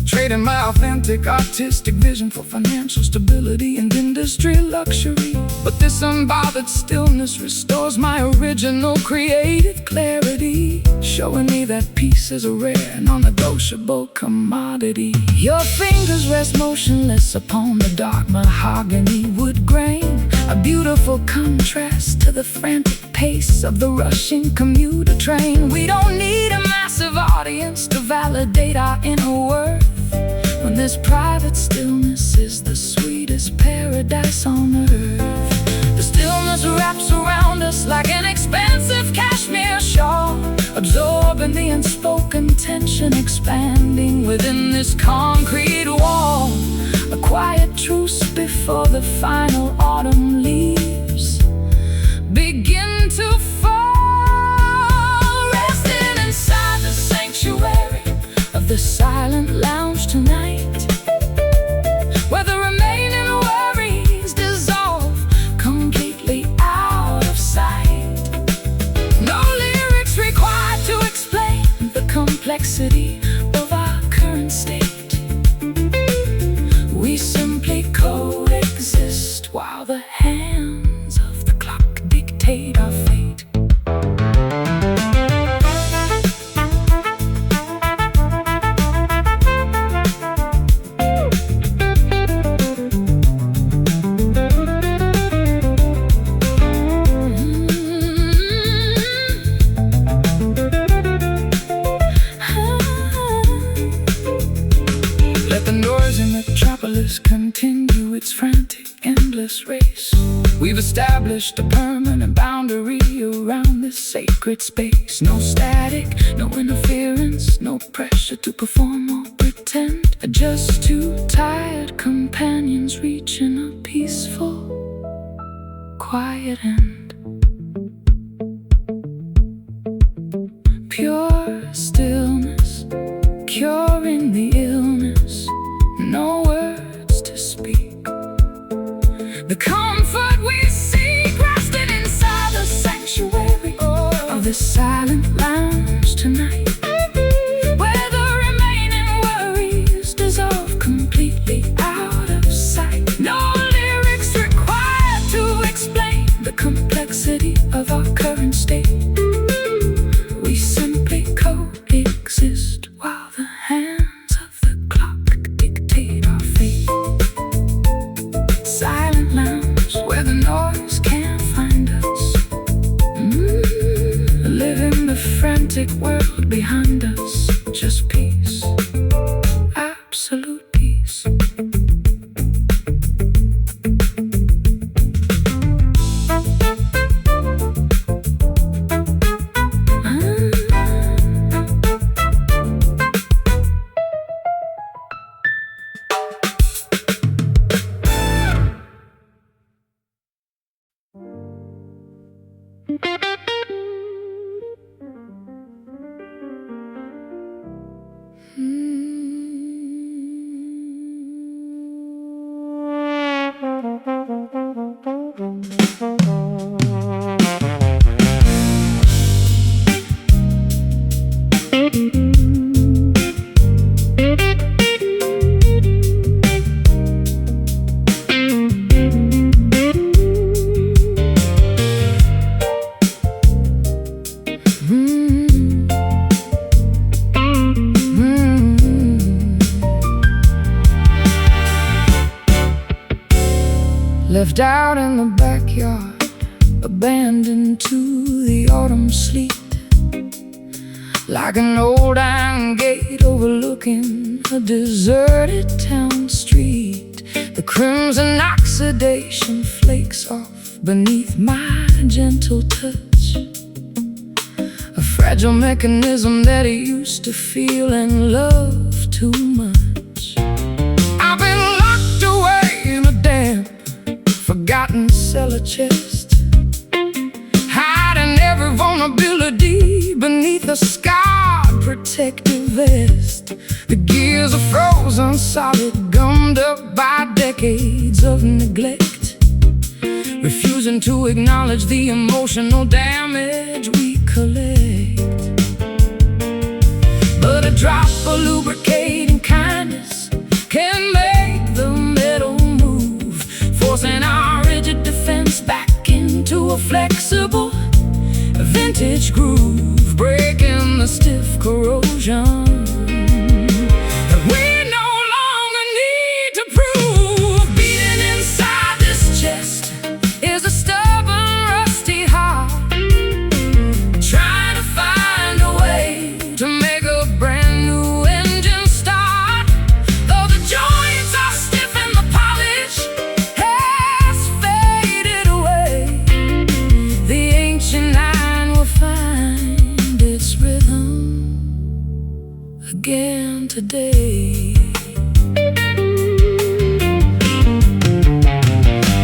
trading my authentic artistic vision for financial stability and industry luxury. But this unbothered stillness restores my original creative clarity, showing me that peace is a rare, non-negotiable commodity. Your fingers rest motionless upon the dark mahogany wood grain, a beautiful contrast to the frantic pace of the rushing commuter train. We don't need a massive audience to validate our inner worth, when this private stillness is the sweetest paradise on earth. The stillness wraps around us like an expensive cashmere shawl, absorbing the unspoken tension expanding within this concrete wall. A quiet truce before the final autumn leaves begin to fall, resting inside the sanctuary of the silent lounge tonight, where the remaining worries dissolve completely out of sight. No lyrics required to explain the complexity of our current state. We simply coexist while the hands of the clock dictate our fate. Let the noise in metropolis continue its frantic, endless race. We've established a permanent boundary around this sacred space. No static, no interference, no pressure to perform or pretend. Just two tired companions reaching a peaceful, quiet end. Pure stillness, curing the illness, no words to speak. The comfort we seek rested inside the sanctuary of the silent lounge tonight, where the remaining worries dissolve completely out of sight. No lyrics required to explain the complexity of our current state. We simply coexist while the hands of the clock dictate our fate. Silent lounge where the noise can't find us, living the frantic world behind us. Just peace, absolute peace. left out in the backyard, abandoned to the autumn sleet, like an old iron gate overlooking a deserted town street. The crimson oxidation flakes off beneath my gentle touch, a fragile mechanism that I used to feel and love too much. I've been locked away in a damp, forgotten cellar chest, hiding every vulnerability beneath a scarred protective vest. The gears are frozen solid, gummed up by decades of neglect, refusing to acknowledge the emotional damage we collect. But a drop of lubricating kindness can make the metal move, forcing our rigid defense back into a flexible vintage groove, breaking the stiff corrosion that we no longer need to prove. Beating inside this chest is a stubborn, rusty heart, trying to find a way to make a brand new engine start. Though the joints are stiff and the polish has faded away, the ancient line will find its rhythm again today.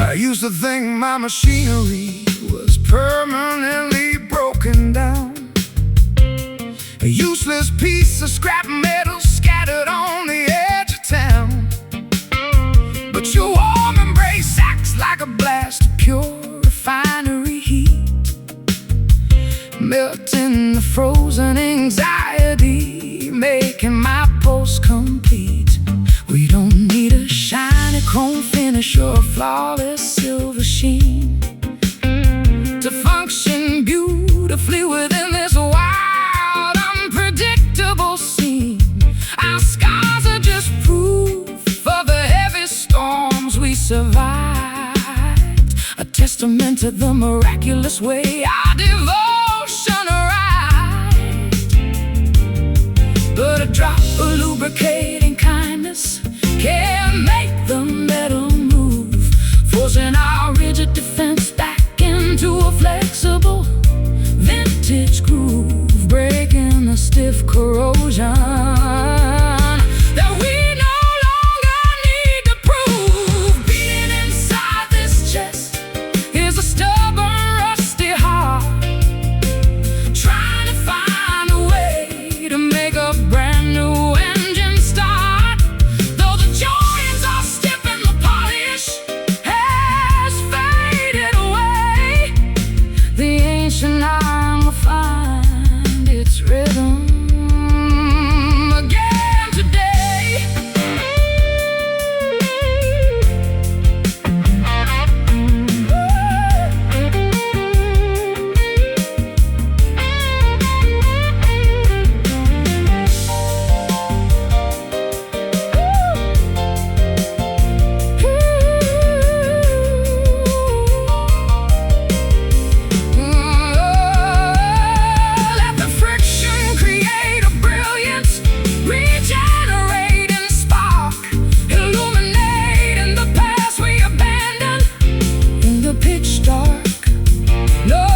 I used to think my machinery was permanently broken down, a useless piece of scrap metal scattered on the edge of town. But your warm embrace acts like a blast of pure refinery heat, melting the frozen anxiety, making my pulse complete. We don't need a shiny chrome finish or a flawless silver sheen to function beautifully within this wild, unpredictable scene. Our scars are just proof of the heavy storms we survived, a testament to the miraculous way our devotion arrived. But a drop of lubricating kindness can make the metal move, forcing our rigid defense back into a flexible vintage groove, breaking the stiff corrosion that we no longer need to prove. Beating inside this chest is a stubborn, rusty heart, trying to find a way to make a brand new engine start. Though the joints are stiff and the polish has faded away, the ancient iron will find its rhythm again today. Let the friction create a brilliant, regenerating spark, illuminating the past we abandoned in the pitch dark. No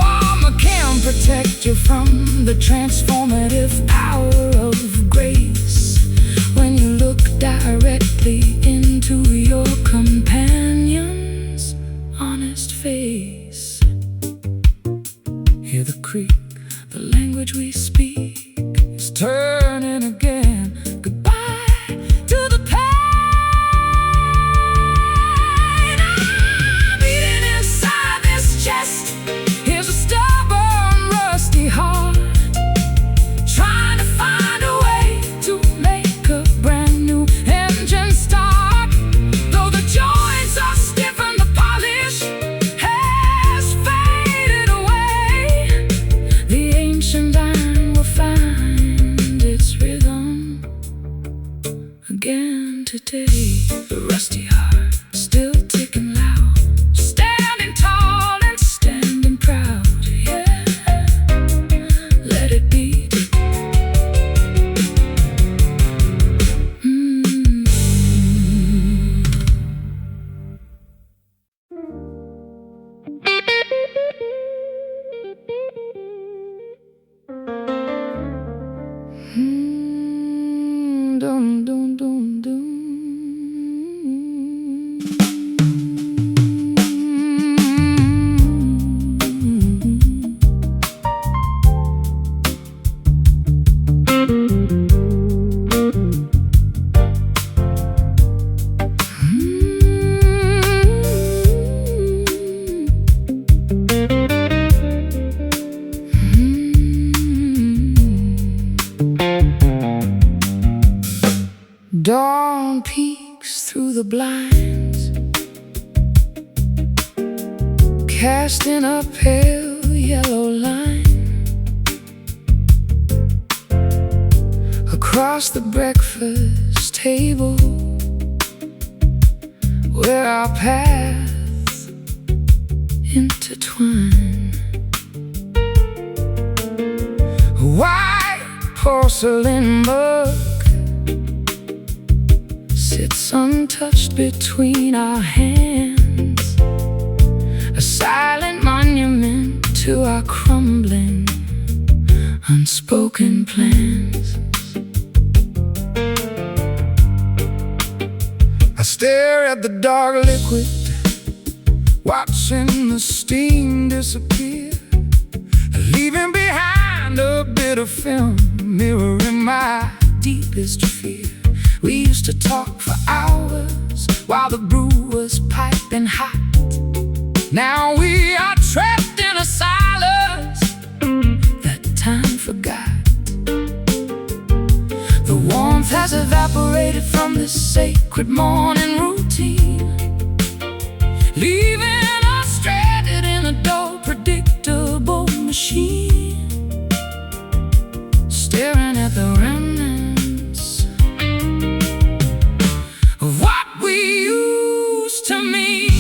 armor can protect you from the transformative power of grace when you look directly into your companion's honest face. Hear the creak, the language we speak is turning again. Goodbye to the pain. Beating inside this chest is a stubborn, rusty heart, trying to find a way to make a brand new engine start. Though the joints are stiff and the polish has faded away, the ancient iron will find its rhythm again today. The rusty heart still ticking loud, dum dum dum dum. Dawn peeks through the blinds, casting a pale yellow line across the breakfast table, where our paths intertwine. A white porcelain mug sits untouched between our hands, a silent monument to our crumbling, unspoken plans. I stare at the dark liquid, watching the steam disappear, leaving behind a bit of film, mirroring my deepest fear. We used to talk for hours while the brew was piping hot. Now we are trapped in a silence that time forgot. The warmth has evaporated from this sacred morning routine, leaving us stranded in a dull, predictable machine, staring at the remnants of what we used to mean.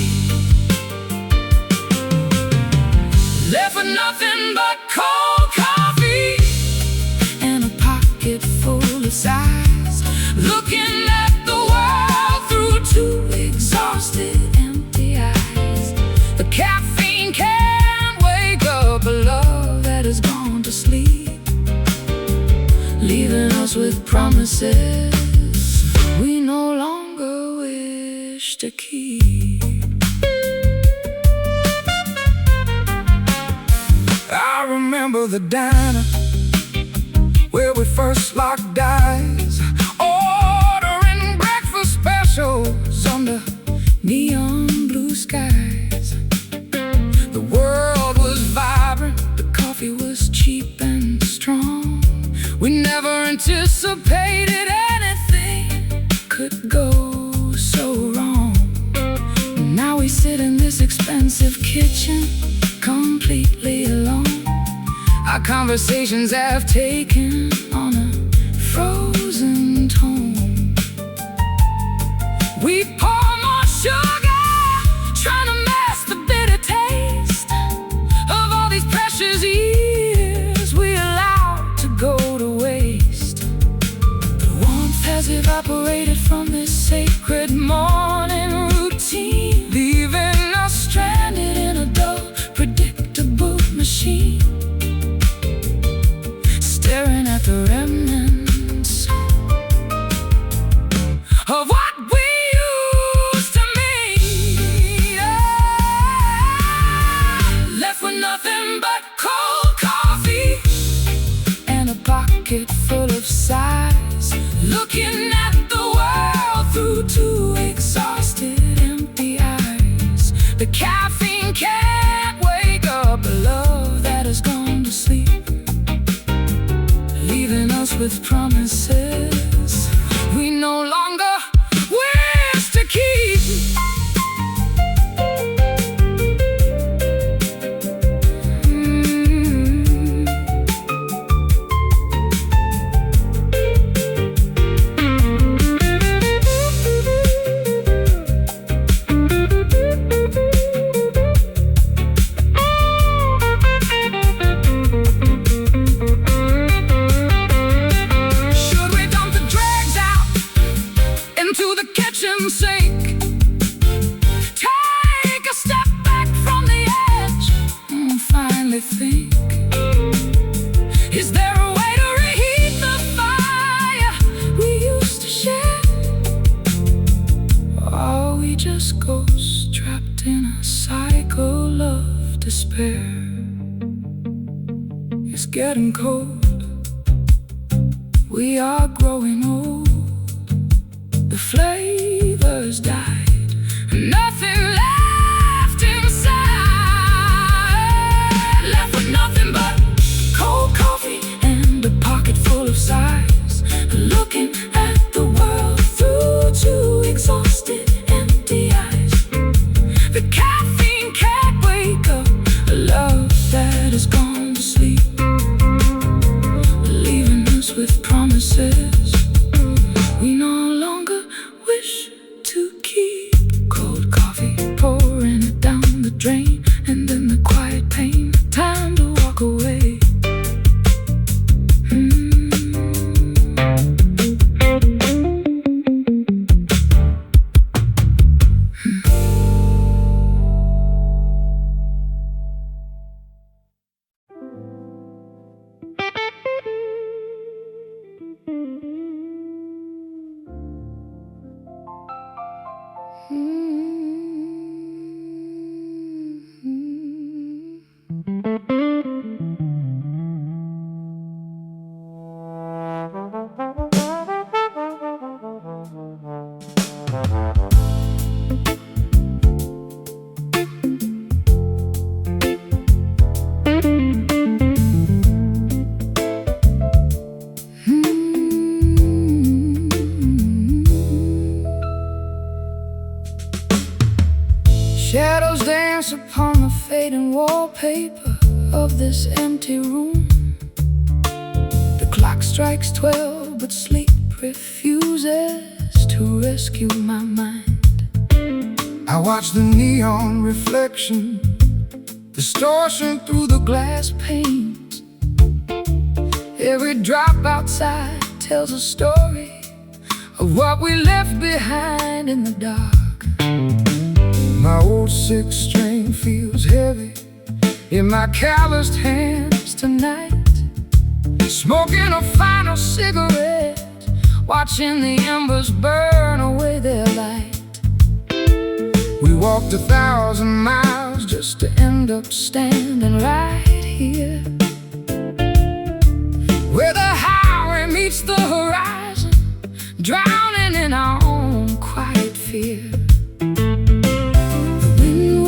Left with nothing but cold coffee and a pocket full of sighs, looking at the world through two exhausted, empty eyes. The caffeine can't wake up a love that has gone to sleep, leaving us with promises we no longer wish to keep. I remember the diner where we first locked eyes, ordering breakfast specials under neon blue skies. The world was vibrant, the coffee was cheap and strong. We never anticipated anything could go so wrong. Now we sit in this expensive kitchen, completely alone. Our conversations have taken on a frozen tone. We pour more sugar, trying to mask the bitter taste of all these precious years we allowed to go to waste. The warmth has evaporated from this sacred morning routine, leaving us stranded in a dull, predictable machine, staring at the remnants of what we used to mean. Left with nothing but cold coffee and a pocket full of sighs, looking at the world through two exhausted, empty eyes. The caffeine can't wake up a love that has gone to sleep, leaving us with promises we no longer wish to keep. Should we We are growing old. The flavors died, nothing left inside. Left with nothing but cold coffee and a pocket full of sighs. Looking at the world through two exhausted, empty eyes. The caffeine can't wake up a love that has gone to sleep, leaving us with promises we no longer wish to keep. Cold coffee, pouring it down the drain, and then the quiet pain, time to walk away. Shadows dance upon the fading wallpaper of this empty room. The clock strikes 12, but sleep refuses to rescue my mind. I watch the neon reflection, distortion through the glass panes. Every drop outside tells a story of what we left behind in the dark. My old six string feels heavy in my calloused hands tonight. Smoking a final cigarette, watching the embers burn away their light. We walked 1,000 miles just to end up standing right here, where the highway meets the horizon, drowning in our own quiet fear.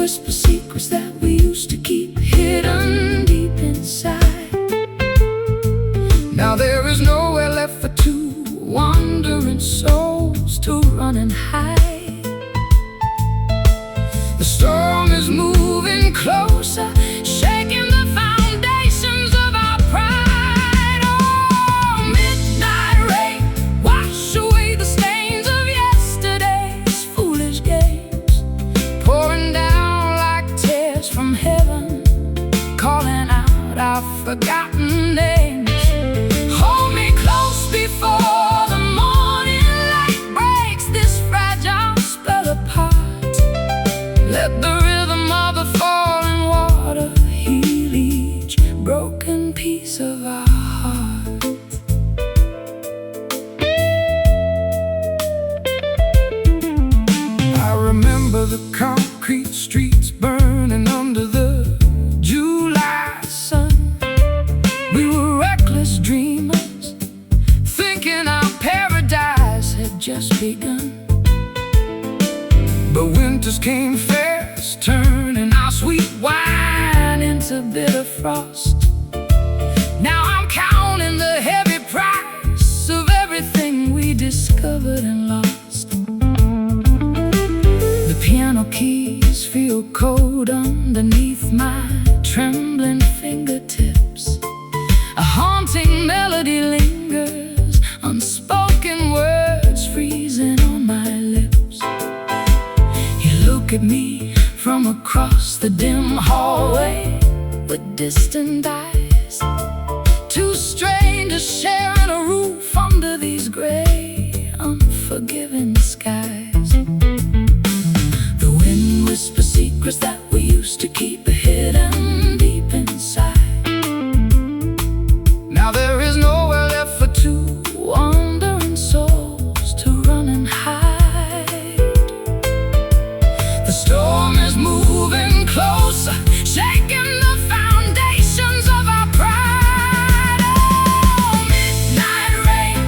Whisper secrets that we used to keep hidden deep inside. Now there is nowhere left for two wandering souls to run and hide. The storm is moving closer, shaking the foundations of our pride. Oh, midnight rain, wash away the stains of yesterday's foolish games, pouring down from heaven, calling out our forgotten names. Hold me close before the morning light breaks this fragile spell apart. Let the rhythm of the falling water heal each broken piece of our heart. I remember the concrete streets burning under the July sun. We were reckless dreamers, thinking our paradise had just begun. But winters came fast, turning our sweet wine into bitter frost. Now I'm counting the heavy price of everything we discovered and lost. The piano keys feel cold underneath my trembling fingertips. A haunting melody lingers, unspoken words freezing on my lips. You look at me from across the dim hallway with distant eyes. Two strangers sharing a roof under these gray, unforgiving skies. The wind whispers secrets that we used to keep hidden deep inside. Now there is nowhere left for two wandering souls to run and hide. The storm is moving closer, shaking the foundations of our pride. Oh, midnight rain,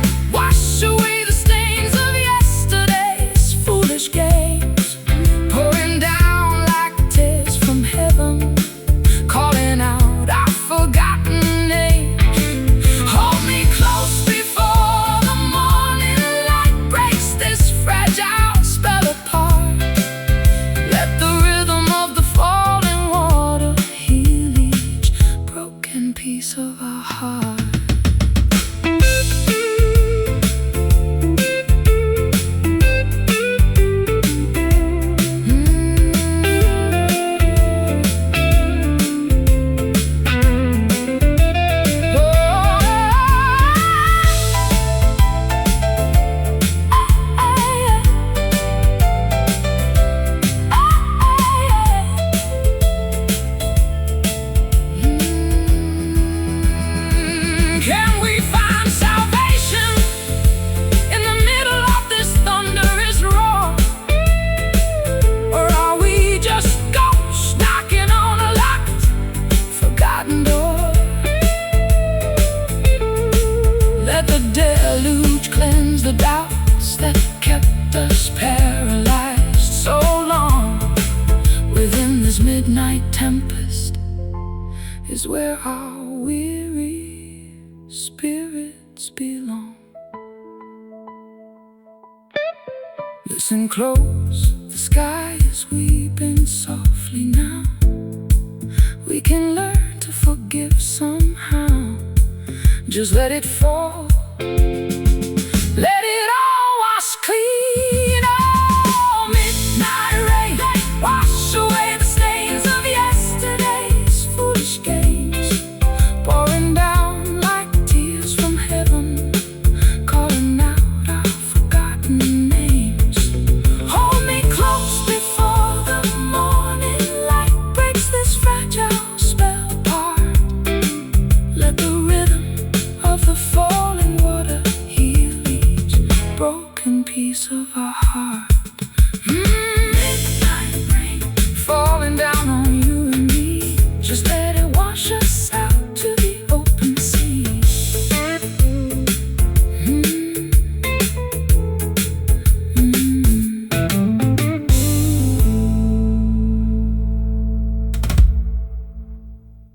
thoughts that kept us paralyzed so long. Within this midnight tempest is where our weary spirits belong. Listen close, the sky is weeping softly now. We can learn to forgive somehow. Just let it fall.